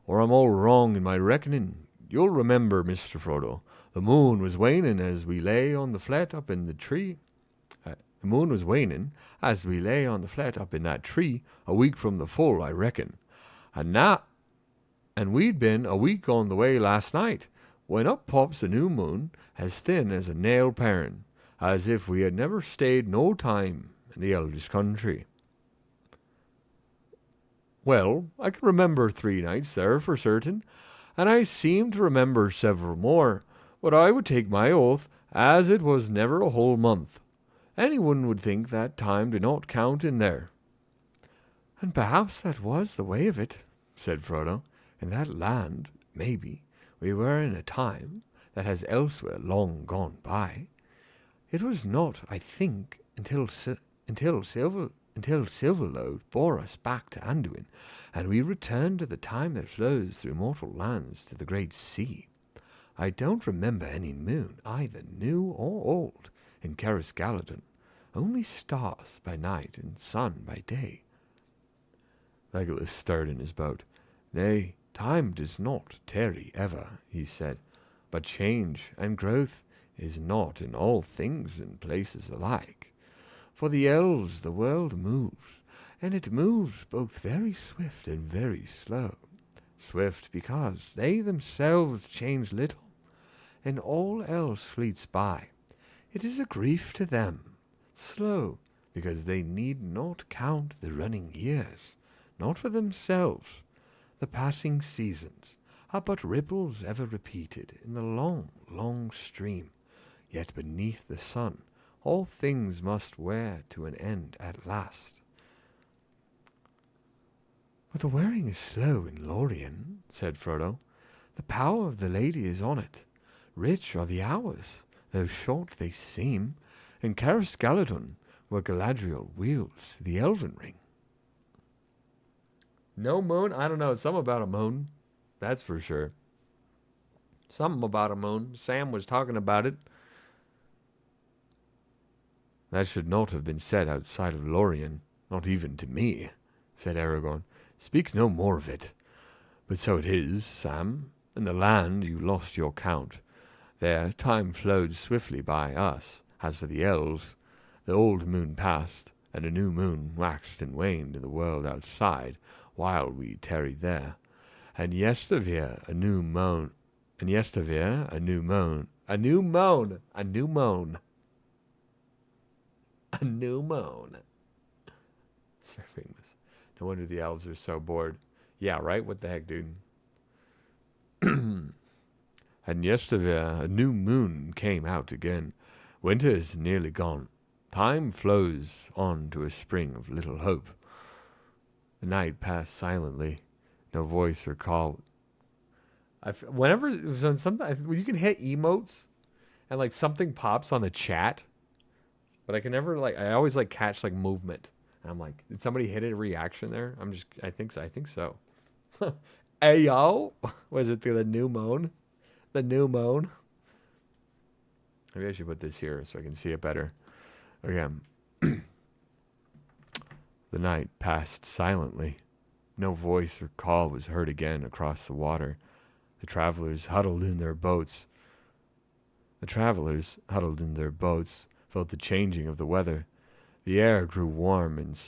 or I'm all wrong in my reckoning. You'll remember, Mr. Frodo, the moon was waning as we lay on the flat up in the tree. The moon was waning as we lay on the flat up in that tree, a week from the full, I reckon. And we'd been a week on the way last night, when up pops a new moon, as thin as a nail parent, as if we had never stayed no time in the eldest country. Well, I can remember 3 nights there for certain, and I seem to remember several more, but I would take my oath as it was never a whole month. Anyone would think that time did not count in there. And perhaps that was the way of it, said Frodo. In that land, maybe, we were in a time that has elsewhere long gone by. It was not, I think, until Silverlode bore us back to Anduin, and we returned to the time that flows through mortal lands to the great sea. I don't remember any moon, either new or old, in Caris Galadon, only stars by night and sun by day. Legolas stirred in his boat. Nay, time does not tarry ever, he said, but change and growth is not in all things and places alike. For the elves the world moves, and it moves both very swift and very slow. Swift because they themselves change little, and all else fleets by. It is a grief to them. Slow because they need not count the running years, not for themselves. The passing seasons are but ripples ever repeated in the long, long stream. Yet beneath the sun all things must wear to an end at last. But the wearing is slow in Lorien, said Frodo. The power of the lady is on it. Rich are the hours, though short they seem, in Caris Galadon, where Galadriel wields the elven ring. No moon? I don't know. Something about a moon. That's for sure. Something about a moon. Sam was talking about it. That should not have been said outside of Lorien, not even to me, said Aragorn. Speak no more of it. But so it is, Sam. In the land you lost your count. There time flowed swiftly by us. As for the elves, the old moon passed, and a new moon waxed and waned in the world outside, while we tarried there. And yesteryear a new moon, and yesteryear a new moon, a new moon, a new moon, a new moon. Surfing this. No wonder the elves are so bored. Yeah, right? What the heck, dude? And yesteryear a new moon came out again. Winter is nearly gone. Time flows on to a spring of little hope. The night passed silently. No voice or call. Whenever it was on something, you can hit emotes, and like something pops on the chat, but I can never I always catch movement. And I'm like, did somebody hit a reaction there? I think so. Hey yo, was it the new moon? The new moon. Maybe I should put this here so I can see it better. Okay. The night passed silently. No voice or call was heard again across the water. The travelers huddled in their boats. Felt the changing of the weather. The air grew warm and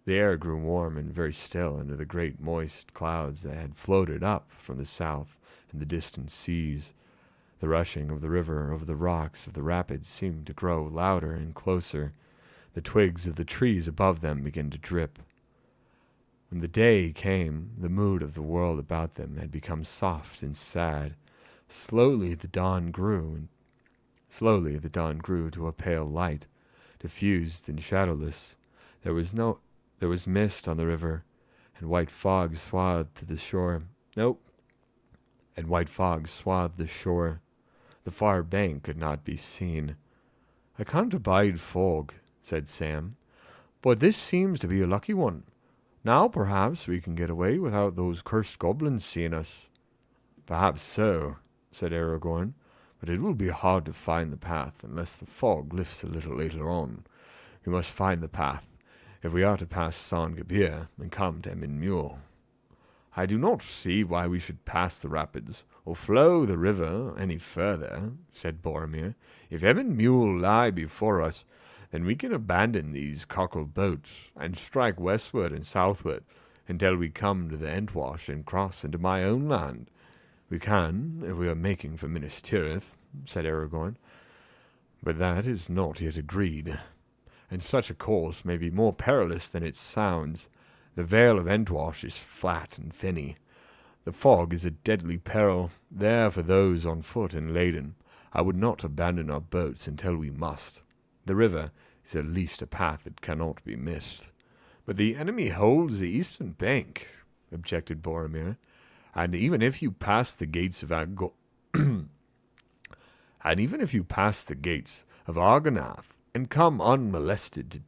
very still under the great moist clouds that had floated up from the south and the distant seas. The rushing of the river over the rocks of the rapids seemed to grow louder and closer. The twigs of the trees above them began to drip. When the day came, the mood of the world about them had become soft and sad. Slowly the dawn grew to a pale light, diffused and shadowless. There was mist on the river, and white fog swathed the shore. The far bank could not be seen. I can't abide fog, said Sam, but this seems to be a lucky one. Now perhaps we can get away without those cursed goblins seeing us. Perhaps so, said Aragorn, but it will be hard to find the path unless the fog lifts a little later on. We must find the path if we are to pass San Gabir and come to Emin Muir. I do not see why we should pass the rapids or flow the river any further, said Boromir. If Emin Muir lie before us, then we can abandon these cockle boats and strike westward and southward until we come to the Entwash and cross into my own land. We can, if we are making for Minas Tirith, said Aragorn, but that is not yet agreed, and such a course may be more perilous than it sounds. The Vale of Entwash is flat and fenny. The fog is a deadly peril there for those on foot and laden. I would not abandon our boats until we must. The river is at least a path that cannot be missed. But the enemy holds the eastern bank, objected Boromir, and even if you pass the gates of Argonath and come unmolested to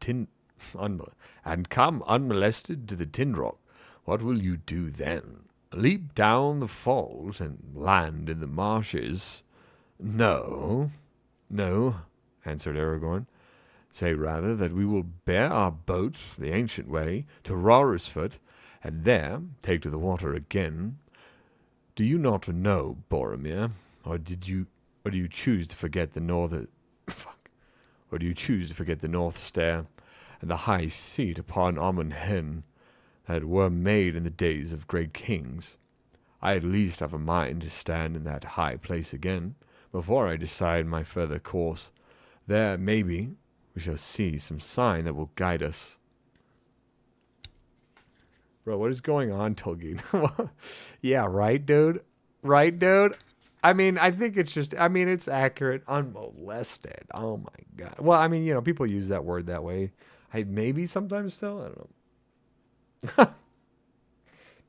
the Tinrock, what will you do then? Leap down the falls and land in the marshes? No, answered Aragorn. Say rather that we will bear our boats the ancient way to Rorosfoot, and there take to the water again. Do you not know, Boromir, or do you choose to forget the North Stair and the high seat upon Amon Hen that were made in the days of great kings? I at least have a mind to stand in that high place again, before I decide my further course. There, maybe, we shall see some sign that will guide us. Bro, what is going on, Tolkien? Yeah, right, dude? Right, dude? I mean, I think it's just, it's accurate. Unmolested. Oh, my God. Well, people use that word that way. Maybe sometimes still. I don't know.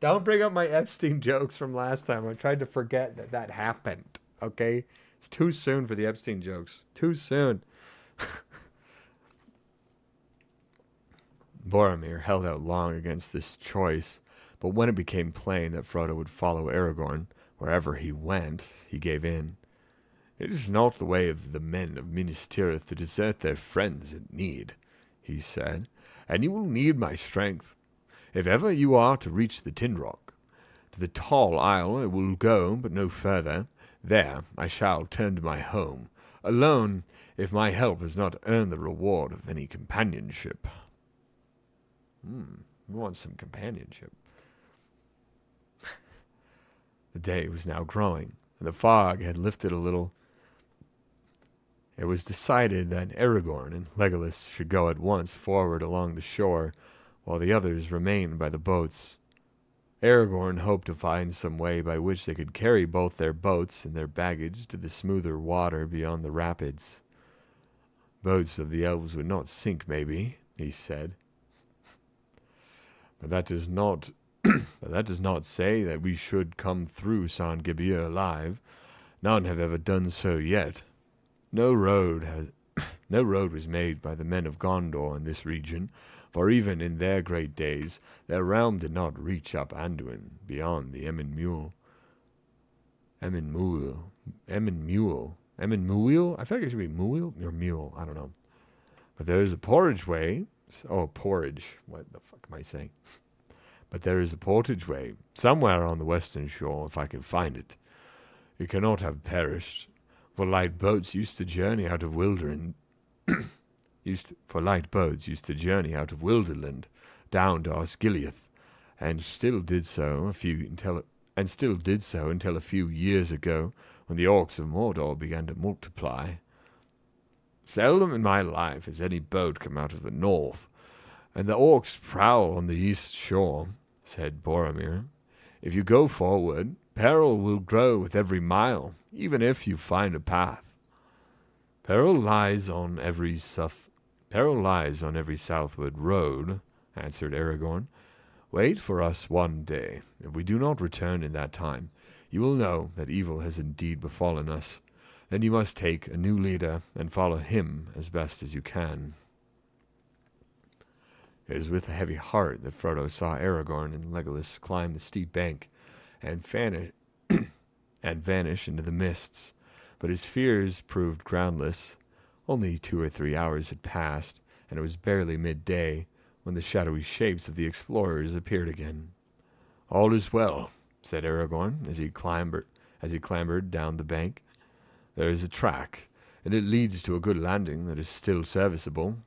Don't bring up my Epstein jokes from last time. I tried to forget that happened, okay? It's too soon for the Epstein jokes. Too soon. Boromir held out long against this choice, but when it became plain that Frodo would follow Aragorn wherever he went, he gave in. It is not the way of the men of Minas Tirith to desert their friends in need, he said, and you will need my strength. If ever you are to reach the Tinrock, to the Tall Isle I will go, but no further. There I shall turn to my home, alone, if my help has not earned the reward of any companionship. We want some companionship. The day was now growing, and the fog had lifted a little. It was decided that Aragorn and Legolas should go at once forward along the shore, while the others remained by the boats. Aragorn hoped to find some way by which they could carry both their boats and their baggage to the smoother water beyond the rapids. Boats of the elves would not sink, maybe, he said. But that does not say that we should come through San Gibir alive. None have ever done so yet. No road was made by the men of Gondor in this region, for even in their great days, their realm did not reach up Anduin beyond the Emyn Muil. I feel like it should be Muil or Mule. I don't know. But there is a portage way. Oh, porridge. What the fuck am I saying? But there is a portage way somewhere on the western shore, if I can find it. It cannot have perished, for light boats used to journey out of Wilderland down to Osgiliath, and still did so until a few years ago, when the orcs of Mordor began to multiply. Seldom in my life has any boat come out of the north, and the orcs prowl on the east shore, said Boromir. If you go forward, peril will grow with every mile, even if you find a path. Peril lies on every southward road, answered Aragorn. Wait for us one day. If we do not return in that time, you will know that evil has indeed befallen us. Then you must take a new leader and follow him as best as you can. It was with a heavy heart that Frodo saw Aragorn and Legolas climb the steep bank and vanish into the mists, but his fears proved groundless. Only 2 or 3 hours had passed, and it was barely midday when the shadowy shapes of the explorers appeared again. All is well, said Aragorn as he clambered down the bank. There is a track, and it leads to a good landing that is still serviceable.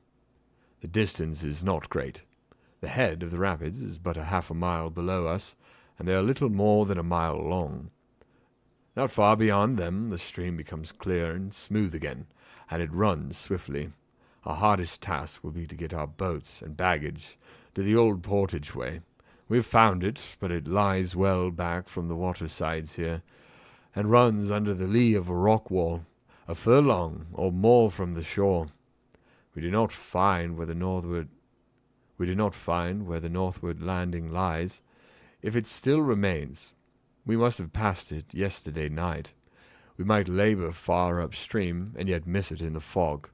The distance is not great. The head of the rapids is but a half a mile below us, and they are little more than a mile long. Not far beyond them, the stream becomes clear and smooth again, and it runs swiftly. Our hardest task will be to get our boats and baggage to the old portage way. We've found it, but it lies well back from the water sides here, and runs under the lee of a rock wall, a furlong or more from the shore. We do not find where the northward landing lies. If it still remains, we must have passed it yesterday night. We might labor far upstream and yet miss it in the fog.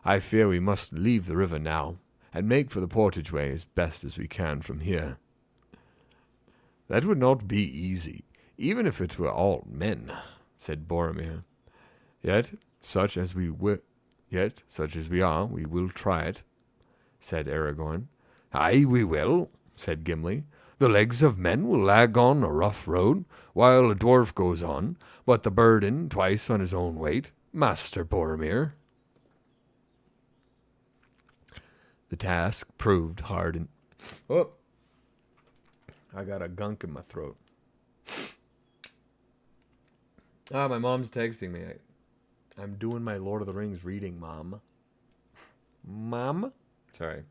I fear we must leave the river now and make for the portageway as best as we can from here. That would not be easy, even if it were all men, said Boromir. Yet, such as we are, we will try it, said Aragorn. Aye, we will, said Gimli. The legs of men will lag on a rough road, while a dwarf goes on, but the burden twice on his own weight, Master Boromir. The task proved hard and... Oh! I got a gunk in my throat. My mom's texting me. I'm doing my Lord of the Rings reading, Mom. Mom? Sorry.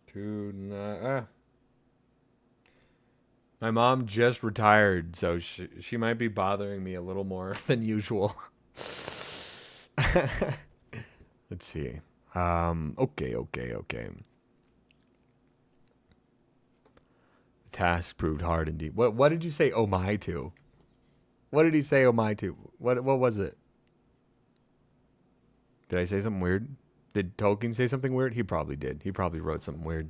Tonight. My mom just retired, so she might be bothering me a little more than usual. Let's see. Okay. The task proved hard indeed. What did you say, oh my to? What did he say, oh my to? What was it? Did I say something weird? Did Tolkien say something weird? He probably did. He probably wrote something weird.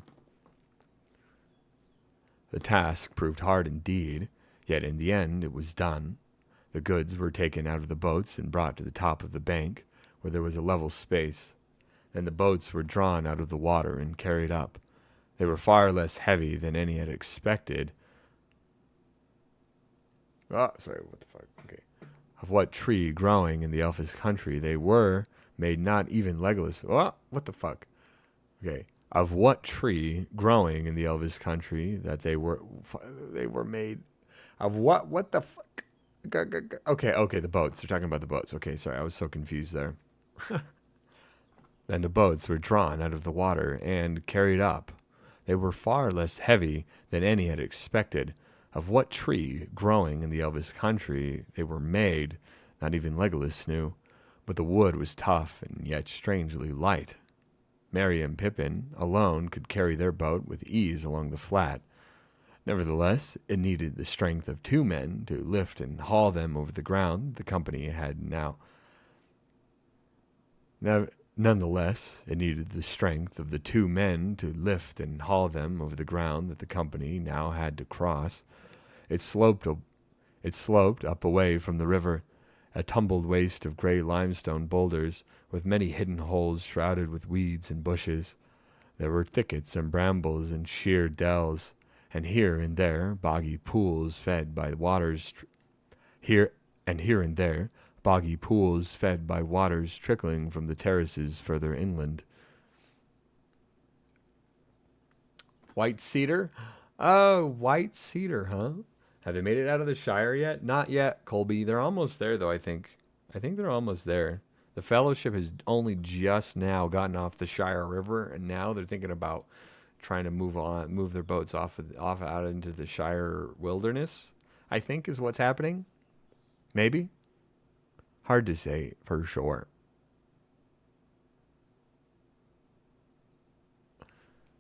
The task proved hard indeed, yet in the end it was done. The goods were taken out of the boats and brought to the top of the bank, where there was a level space. Then the boats were drawn out of the water and carried up. They were far less heavy than any had expected. What the fuck? Okay. Of what tree growing in the Elfish country they were made not even Legolas. What the fuck? Okay. Of what tree growing in the Elvish country that they were made of what the fuck? Okay, the boats. They're talking about the boats. Okay, sorry, I was so confused there. Then the boats were drawn out of the water and carried up. They were far less heavy than any had expected. Of what tree growing in the Elvish country they were made, not even Legolas knew, but the wood was tough and yet strangely light. Merry and Pippin alone could carry their boat with ease along the flat. Nevertheless, it needed the strength of two men to lift and haul them over the ground the company had now. Nonetheless, it needed the strength of the two men to lift and haul them over the ground that the company now had to cross. It sloped up away from the river, a tumbled waste of gray limestone boulders, with many hidden holes shrouded with weeds and bushes. There were thickets and brambles and sheer dells, and here and there boggy pools fed by waters trickling from the terraces further inland. White cedar? Oh, white cedar, huh? Have they made it out of the Shire yet? Not yet, Colby. They're almost there, though, I think. I think they're almost there. The Fellowship has only just now gotten off the Shire River, and now they're thinking about trying to move their boats off out into the Shire wilderness, I think is what's happening. Maybe. Hard to say for sure.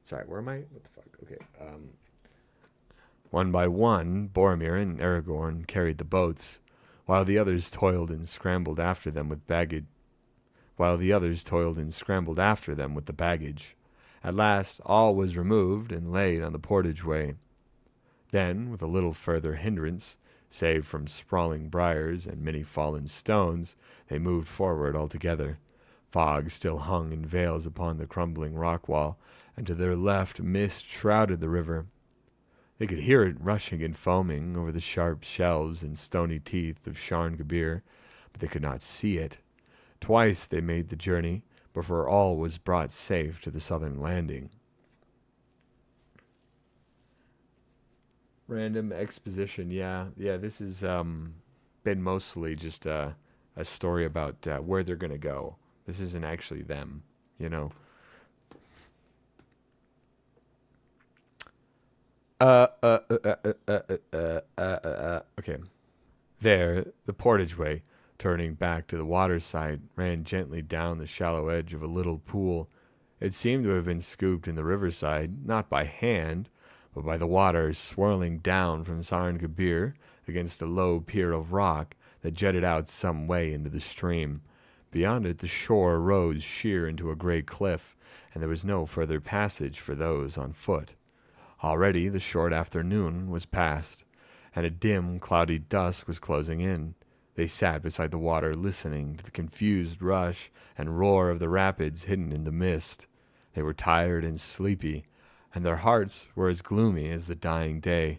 Sorry, where am I? What the fuck? Okay. One by one, Boromir and Aragorn carried the boats, while the others toiled and scrambled after them with the baggage. At last, all was removed and laid on the portageway. Then, with a little further hindrance, save from sprawling briars and many fallen stones, they moved forward altogether. Fog still hung in veils upon the crumbling rock wall, and to their left mist shrouded the river. They could hear it rushing and foaming over the sharp shelves and stony teeth of Sharn Gabir, but they could not see it. Twice they made the journey, before all was brought safe to the southern landing. Random exposition, yeah. This has been mostly just a story about where they're going to go. This isn't actually them, you know. Okay. There, the portageway, turning back to the water side, ran gently down the shallow edge of a little pool. It seemed to have been scooped in the riverside, not by hand, but by the water swirling down from Sarn Gabir against a low pier of rock that jutted out some way into the stream. Beyond it, the shore rose sheer into a gray cliff, and there was no further passage for those on foot. Already the short afternoon was past, and a dim, cloudy dusk was closing in. They sat beside the water, listening to the confused rush and roar of the rapids hidden in the mist. They were tired and sleepy, and their hearts were as gloomy as the dying day.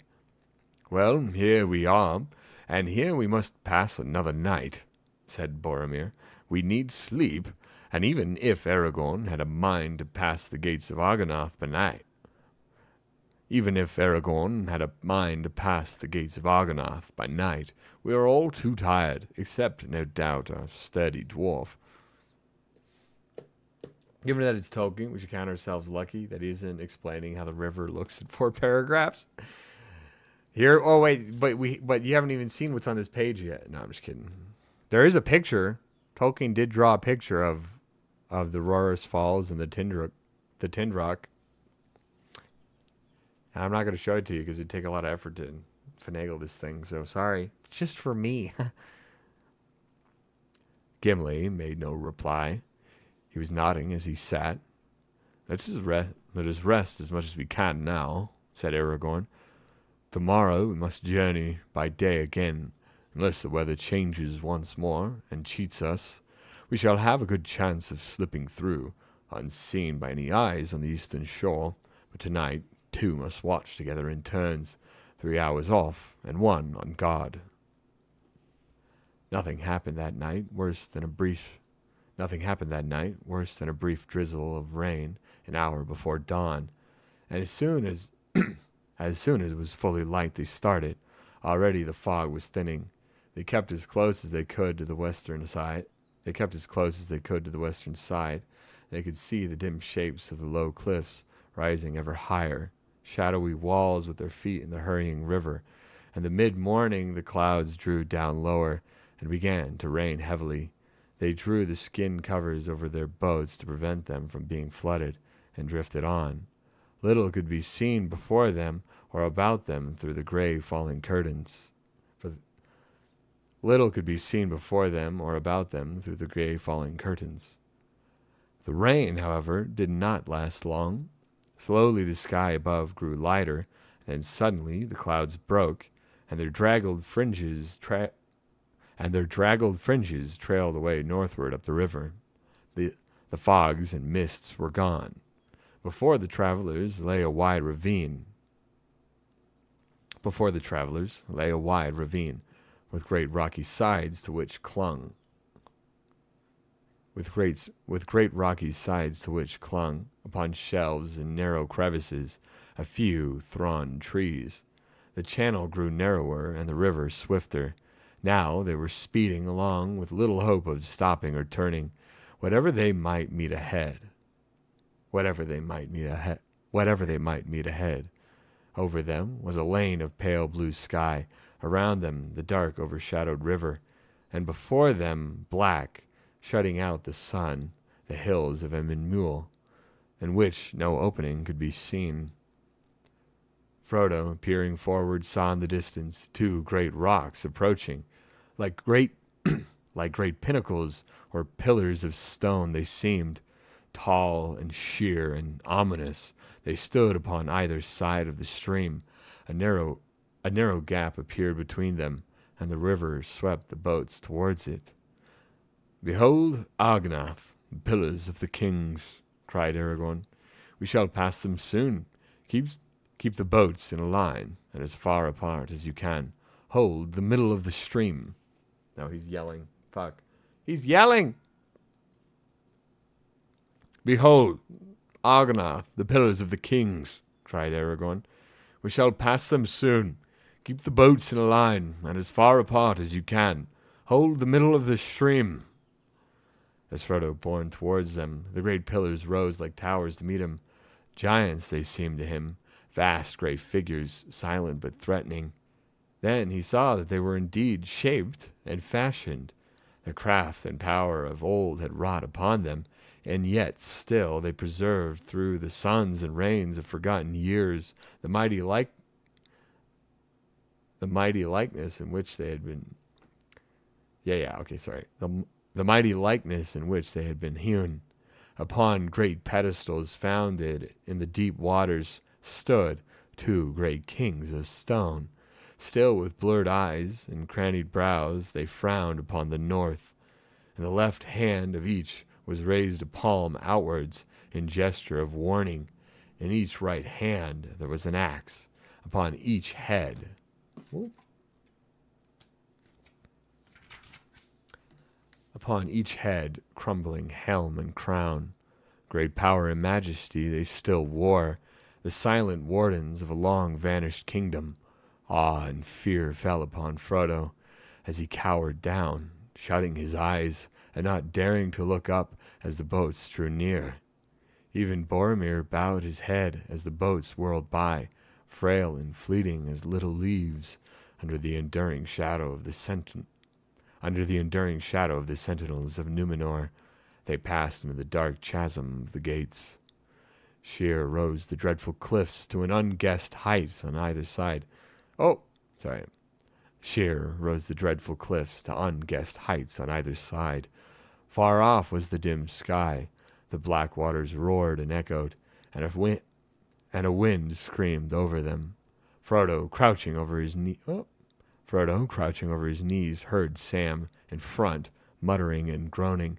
"Well, here we are, and here we must pass another night," said Boromir. "We need sleep, and even if Aragorn had a mind to pass the gates of Argonath by night, we are all too tired, except, no doubt, our sturdy dwarf." Given that it's Tolkien, we should count ourselves lucky that he isn't explaining how the river looks in 4 paragraphs. Here, oh wait, but you haven't even seen what's on this page yet. No, I'm just kidding. There is a picture. Tolkien did draw a picture of the Rorris Falls and the Tindrock. And I'm not going to show it to you because it'd take a lot of effort to finagle this thing. So sorry, it's just for me. Gimli made no reply. He was nodding as he sat. Let us rest as much as we can now," said Aragorn. "Tomorrow we must journey by day again, unless the weather changes once more and cheats us. We shall have a good chance of slipping through, unseen by any eyes on the eastern shore, but tonight 2 must watch together in turns, 3 hours off and 1 on guard." Nothing happened that night worse than a brief drizzle of rain an hour before dawn, and as soon as it was fully light they started. Already the fog was thinning. They kept as close as they could to the western side. They could see the dim shapes of the low cliffs rising ever higher, shadowy walls with their feet in the hurrying river, and the mid-morning the clouds drew down lower and began to rain heavily. They drew the skin covers over their boats to prevent them from being flooded, and drifted on. Little could be seen before them or about them through the gray falling curtains. The rain, however, did not last long. Slowly the sky above grew lighter, and then suddenly the clouds broke, and their draggled fringes trailed away northward up the river. The fogs and mists were gone. Before the travelers lay a wide ravine, with great rocky sides to which clung upon shelves and narrow crevices a few thorn trees. The channel grew narrower and the river swifter. Now they were speeding along with little hope of stopping or turning, whatever they might meet ahead. Over them was a lane of pale blue sky, around them the dark overshadowed river, and before them black, shutting out the sun, the hills of Emyn Muil, in which no opening could be seen. Frodo, peering forward, saw in the distance 2 great rocks approaching. Like great pinnacles or pillars of stone they seemed. Tall and sheer and ominous, they stood upon either side of the stream. A narrow gap appeared between them, and the river swept the boats towards it. "Behold Argonath, the pillars of the kings," cried Aragorn. "We shall pass them soon. Keep the boats in a line, and as far apart as you can. Hold the middle of the stream." No, he's yelling. Fuck. He's yelling! Behold, Argonath, the pillars of the kings, cried Aragorn. We shall pass them soon. Keep the boats in a line, and as far apart as you can. Hold the middle of the stream. As Frodo bore towards them, the great pillars rose like towers to meet him. Giants they seemed to him, vast grey figures, silent but threatening. Then he saw that they were indeed shaped and fashioned. The craft and power of old had wrought upon them, and yet still they preserved through the suns and rains of forgotten years the mighty likeness in which they had been. The mighty likeness in which they had been hewn. Upon great pedestals founded in the deep waters stood two great kings of stone. Still with blurred eyes and crannied brows they frowned upon the north, and the left hand of each was raised a palm outwards in gesture of warning. In each right hand there was an axe. Upon each head crumbling helm and crown. Great power and majesty they still wore, the silent wardens of a long-vanished kingdom. Awe and fear fell upon Frodo as he cowered down, shutting his eyes and not daring to look up as the boats drew near. Even Boromir bowed his head as the boats whirled by, frail and fleeting as little leaves, under the enduring shadow of the sentinels of Numenor. They passed into the dark chasm of the gates. Sheer rose the dreadful cliffs to an unguessed height on either side. Sheer rose the dreadful cliffs to unguessed heights on either side. Far off was the dim sky. The black waters roared and echoed, and a wind screamed over them. Frodo, crouching over his knees, heard Sam in front, muttering and groaning.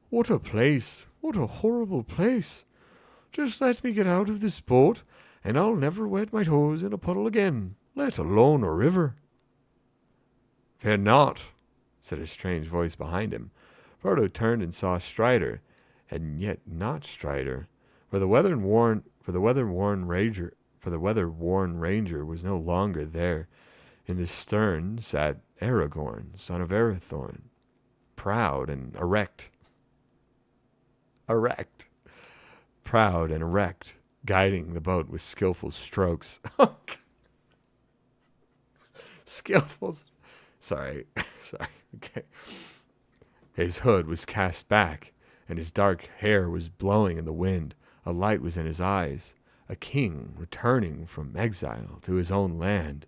"What a place! What a horrible place! Just let me get out of this boat, and I'll never wet my toes in a puddle again, let alone a river." "Fear not," said a strange voice behind him. Frodo turned and saw Strider, and yet not Strider, for the weather-worn ranger was no longer there. In the stern sat Aragorn, son of Arathorn, proud and erect, guiding the boat with skillful strokes. Sorry. Okay. His hood was cast back, and his dark hair was blowing in the wind. A light was in his eyes. A king returning from exile to his own land.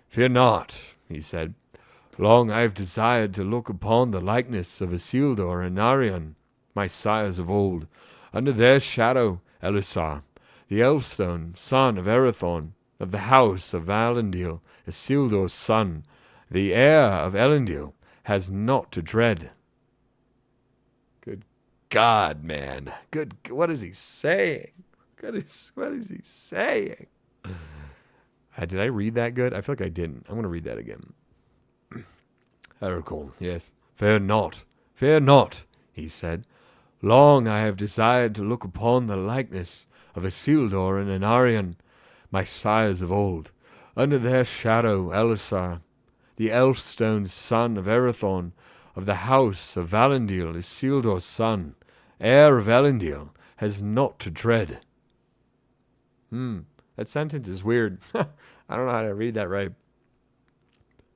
"Fear not," he said. "Long I have desired to look upon the likeness of Isildur and Arion, my sires of old. Under their shadow, Elisar, the Elfstone, son of Arathorn, of the house of Valandil, Isildur's son, the heir of Elendil, has naught to dread." Good God, man. What is he saying? What is he saying? Did I read that good? I feel like I didn't. I'm going to read that again. Aragorn, yes. Fear not, he said. Long I have desired to look upon the likeness of Isildur and Anarion, my sires of old. Under their shadow, Elisar, the Elfstone son of Arathorn, of the house of Valandil, Isildur's son, heir of Elendil, has naught to dread. That sentence is weird. I don't know how to read that right.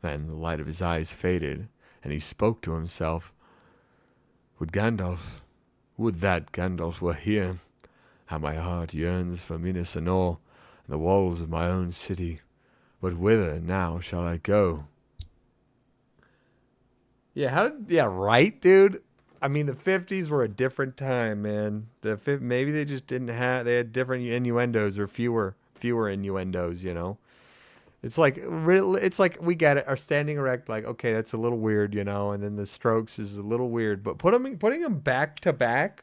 Then the light of his eyes faded, and he spoke to himself. Would that Gandalf were here. How my heart yearns for Minas Anor and the walls of my own city. But whither now shall I go? Yeah, right, dude? I mean, the 50s were a different time, man. Maybe they just they had different innuendos or fewer innuendos, you know? It's like we get it. Our standing erect, like, okay, that's a little weird, you know, and then the strokes is a little weird, but putting them back to back,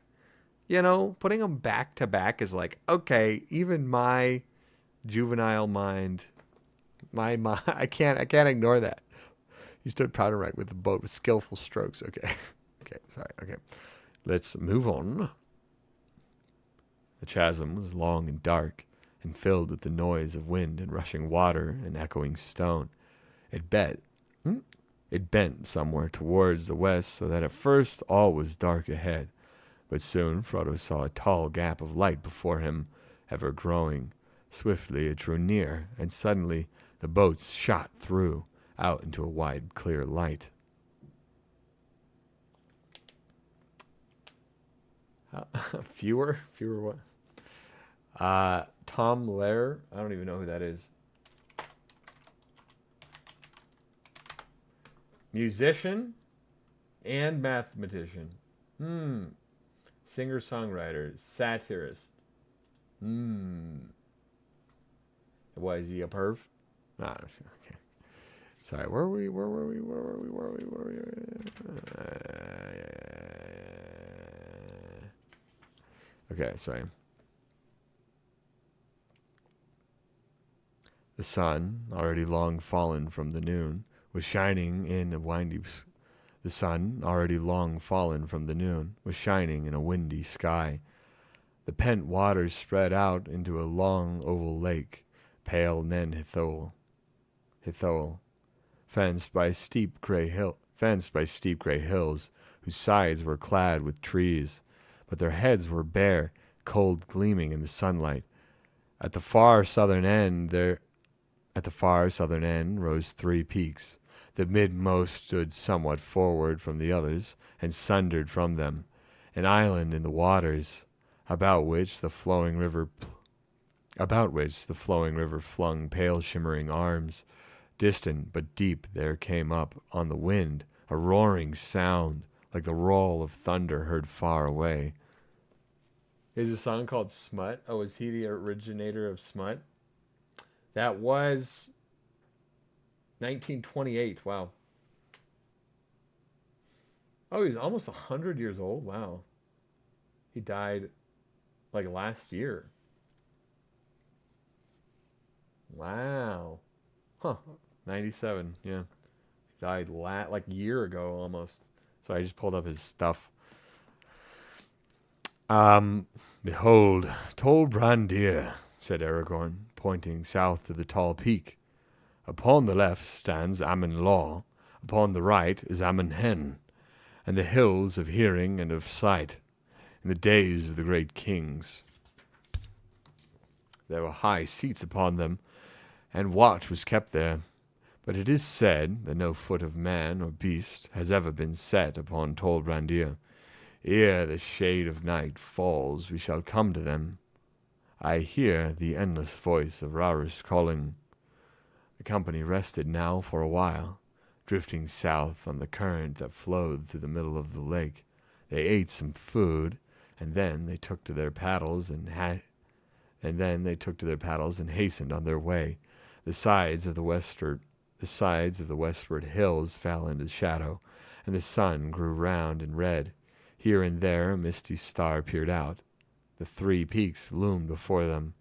you know, putting them back to back is like, okay, even my juvenile mind, I can't ignore that. He stood proud and right with the boat with skillful strokes. Okay. Okay, sorry. Okay. Let's move on. The chasm was long and dark, and filled with the noise of wind and rushing water and echoing stone. It bent somewhere towards the west, so that at first all was dark ahead. But soon Frodo saw a tall gap of light before him, ever growing. Swiftly it drew near, and suddenly the boats shot through, out into a wide, clear light. Fewer what? Tom Lehrer. I don't even know who that is. Musician and mathematician. Singer-songwriter, satirist. Why is he a perv? Nah, okay. Sorry, where were we? Okay, sorry. The sun, already long fallen from the noon, was shining in a windy sky. The pent waters spread out into a long oval lake, pale Nen Hithol, fenced by steep gray hills, whose sides were clad with trees, but their heads were bare, cold gleaming in the sunlight. At the far southern end rose 3 peaks. The midmost stood somewhat forward from the others, and sundered from them, an island in the waters, about which the flowing river flung pale shimmering arms. Distant but deep there came up on the wind a roaring sound, like the roll of thunder heard far away. There's a song called Smut. Oh, is he the originator of Smut? That was 1928. Wow. Oh, he's almost 100 years old. Wow. He died like last year. Wow. Huh. 97. Yeah. He died like a year ago almost. So I just pulled up his stuff. Behold, Tol Brandir, said Aragorn, pointing south to the tall peak. Upon the left stands Amon Law, upon the right is Amon Hen, and the hills of hearing and of sight. In the days of the great kings, there were high seats upon them, and watch was kept there. But it is said that no foot of man or beast has ever been set upon Tol Brandir. Ere the shade of night falls, we shall come to them. I hear the endless voice of Rarus calling. The company rested now for a while, drifting south on the current that flowed through the middle of the lake. They ate some food, and then they took to their paddles and hastened on their way. The sides of the westward hills fell into shadow, and the sun grew round and red. Here and there a misty star peered out. The 3 peaks loomed before them,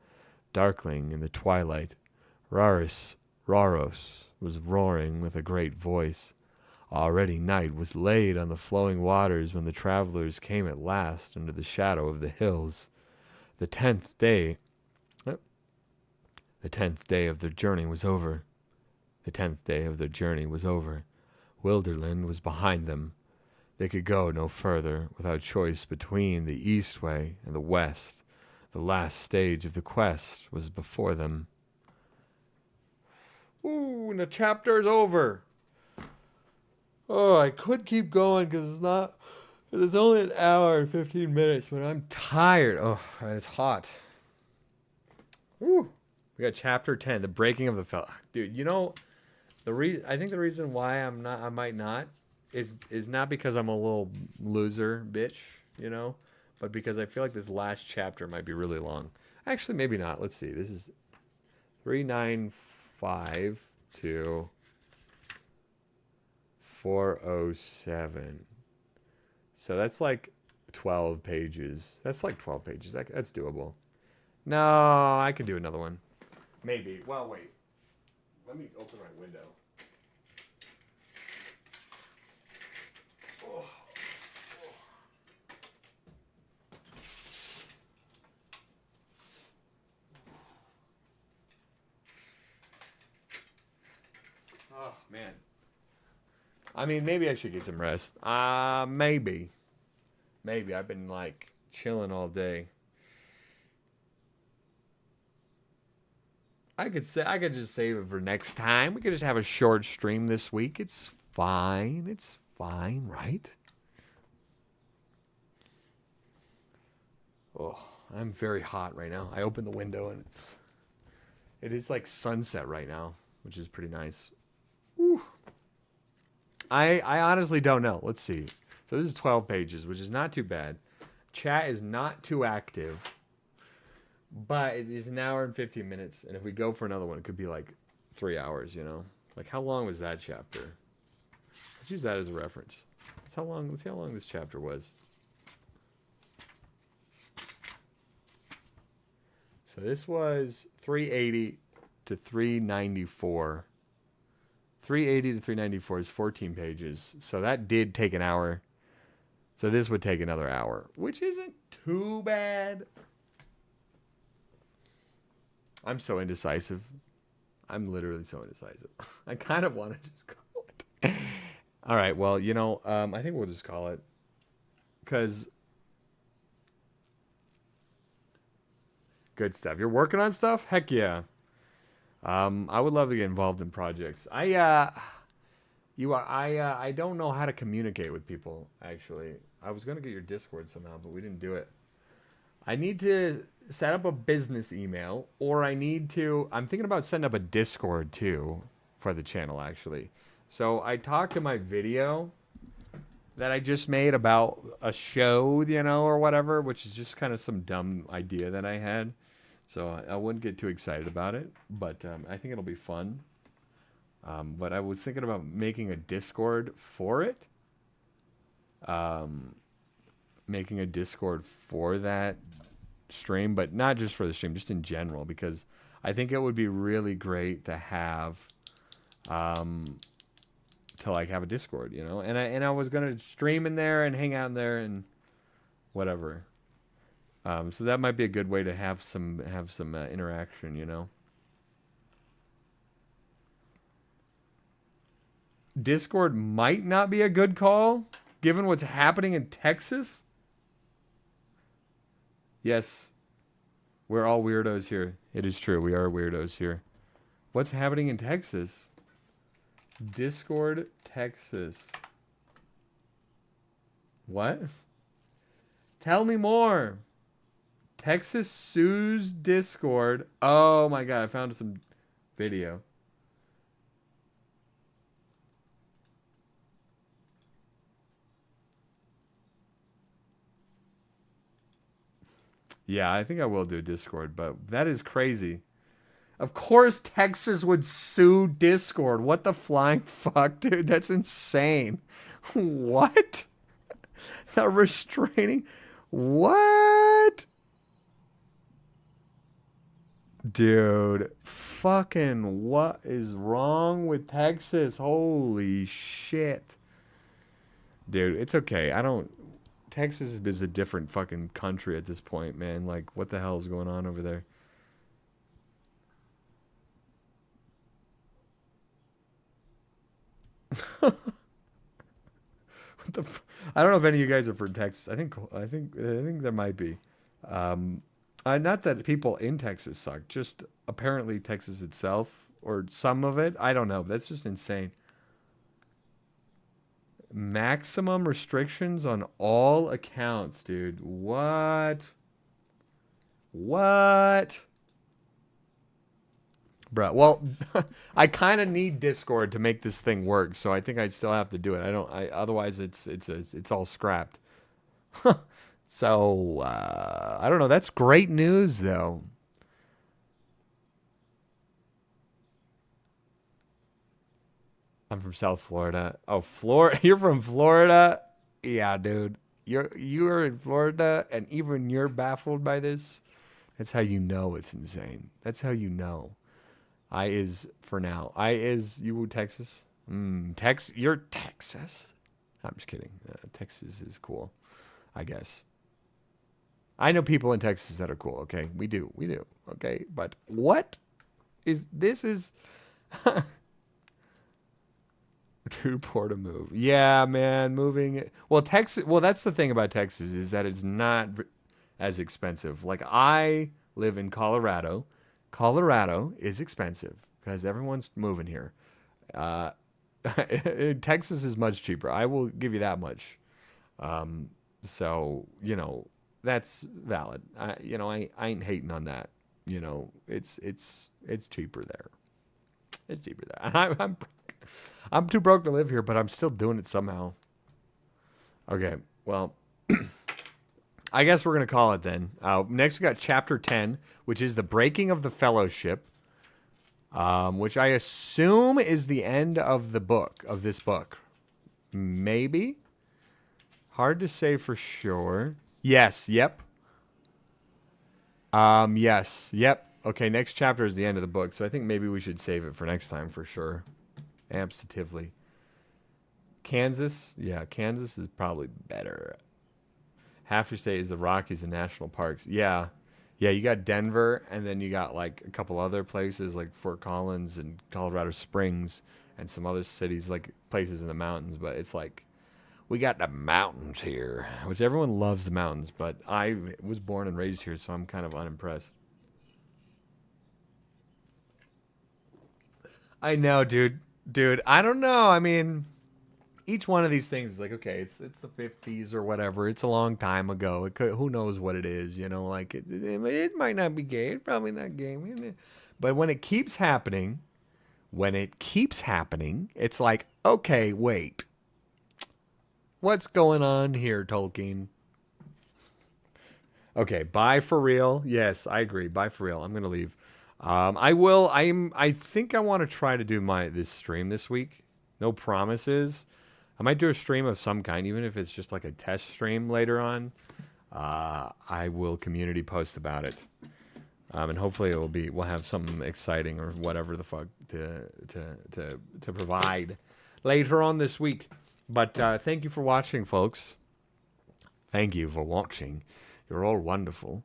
darkling in the twilight. Raros was roaring with a great voice. Already night was laid on the flowing waters when the travelers came at last under the shadow of the hills. The 10th day of their journey was over. Wilderland was behind them. They could go no further without choice between the east way and the west. The last stage of the quest was before them. Ooh, and the chapter's over. Oh, I could keep going because it's only an hour and 15 minutes, but I'm tired. Oh, and it's hot. Ooh. We got chapter 10, the breaking of the fell. Dude, you know, I think the reason why I might not is not because I'm a little loser bitch, you know, but because I feel like this last chapter might be really long. Actually, maybe not. Let's see. This is 395 to 407. So that's like 12 pages. That's doable. No, I could do another one. Maybe. Well, wait. Let me open my window. Oh, man. I mean, maybe I should get some rest. Maybe. Maybe. I've been, like, chilling all day. I could just save it for next time. We could just have a short stream this week. It's fine. It's fine, right? Oh, I'm very hot right now. I opened the window and it is like sunset right now, which is pretty nice. Whew. I honestly don't know. Let's see. So this is 12 pages, which is not too bad. Chat is not too active, but it is an hour and 15 minutes. And if we go for another one, it could be like 3 hours, you know? Like, how long was that chapter? Let's use that as a reference. Let's see how long this chapter was. So this was 380 to 394. 380 to 394 is 14 pages. So that did take an hour. So this would take another hour, which isn't too bad. I'm so indecisive. I'm literally so indecisive. I kind of want to just call it. All right, well, you know, I think we'll just call it. Because good stuff. You're working on stuff? Heck yeah. I would love to get involved in projects. I don't know how to communicate with people, actually. I was going to get your Discord somehow, but we didn't do it. I need to set up a business email, or I'm thinking about setting up a Discord too for the channel, actually. So I talked to my video that I just made about a show, you know, or whatever, which is just kind of some dumb idea that I had. So I wouldn't get too excited about it, but I think it'll be fun. But I was thinking about making a Discord for it. Making a Discord for that stream, but not just for the stream, just in general, because I think it would be really great to have, have a Discord, you know. And I was gonna stream in there and hang out in there and whatever. So that might be a good way to have some interaction, you know. Discord might not be a good call, given what's happening in Texas. Yes, we're all weirdos here. It is true, we are weirdos here. What's happening in Texas? Discord, Texas. What? Tell me more. Texas sues Discord. Oh my god, I found some video. Yeah, I think I will do Discord, but that is crazy. Of course Texas would sue Discord. What the flying fuck, dude? That's insane. What? The restraining... What? Dude, fucking what is wrong with Texas? Holy shit. Dude, it's okay. Texas is a different fucking country at this point, man. Like, what the hell is going on over there? What the I don't know if any of you guys are from Texas. I think there might be. Not that people in Texas suck, just apparently Texas itself or some of it. I don't know. That's just insane. Maximum restrictions on all accounts, dude. What? What? Bruh, well, I kind of need Discord to make this thing work, so I think I still have to do it. Otherwise it's all scrapped. So, I don't know. That's great news, though. I'm from South Florida. Oh, Florida. You're from Florida? Yeah, dude. You're in Florida, and even you're baffled by this? That's how you know it's insane. That's how you know. I is, for now. You Texas? You're Texas? I'm just kidding. Texas is cool, I guess. I know people in Texas that are cool, okay? We do, okay? But what is... This is... Too poor to move. Yeah, man, moving. Well, Texas. Well, that's the thing about Texas is that it's not as expensive. Like I live in Colorado. Colorado is expensive because everyone's moving here. Uh, Texas is much cheaper. I will give you that much. Um, so that's valid. I ain't hating on that. It's cheaper there. It's cheaper there. And I'm too broke to live here, but I'm still doing it somehow. Okay, well, I guess we're gonna call it then. Next, we got chapter 10, which is the breaking of the fellowship, which I assume is the end of the book of this book. Maybe. Hard to say for sure. Yes. Yep. Yes. Yep. Okay. Next chapter is the end of the book, so I think maybe we should save it for next time for sure. Absolutely. Kansas. Yeah, Kansas is probably better. Half your state is the Rockies and national parks. Yeah. Yeah, you got Denver, and then you got like a couple other places like Fort Collins and Colorado Springs and some other cities, like places in the mountains. But it's like we got the mountains here, which everyone loves the mountains. But I was born and raised here, so I'm kind of unimpressed. I know, dude. Dude, I don't know. I mean, each one of these things is like, okay, it's the 50s or whatever. It's a long time ago. It could, who knows what it is, like it might not be gay. It's probably not gay. But when it keeps happening, it's like, okay, wait. What's going on here, Tolkien? Okay, bye for real. Yes, I agree. Bye for real. I'm gonna leave. I will. I think I want to try to do this stream this week. No promises. I might do a stream of some kind, even if it's just like a test stream later on. I will community post about it, and hopefully we'll have something exciting or whatever the fuck to provide later on this week. But thank you for watching, folks. Thank you for watching. You're all wonderful.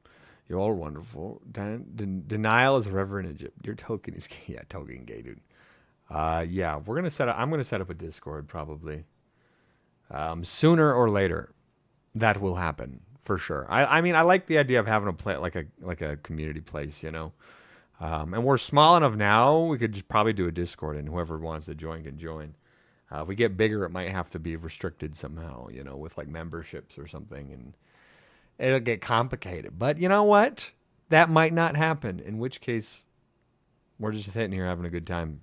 You're all wonderful. Denial is a river in Egypt. Your token is yeah, token gay, dude. Yeah, I'm gonna set up a Discord probably. Sooner or later, that will happen for sure. I mean, I like the idea of having a play like a community place, and we're small enough now. We could just probably do a Discord, and whoever wants to join can join. If we get bigger, it might have to be restricted somehow, with like memberships or something, and it'll get complicated. But you know what? That might not happen. In which case, we're just sitting here having a good time,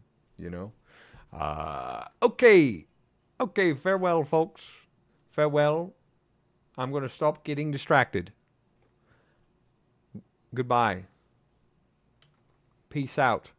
Okay. Okay, farewell, folks. Farewell. I'm going to stop getting distracted. Goodbye. Peace out.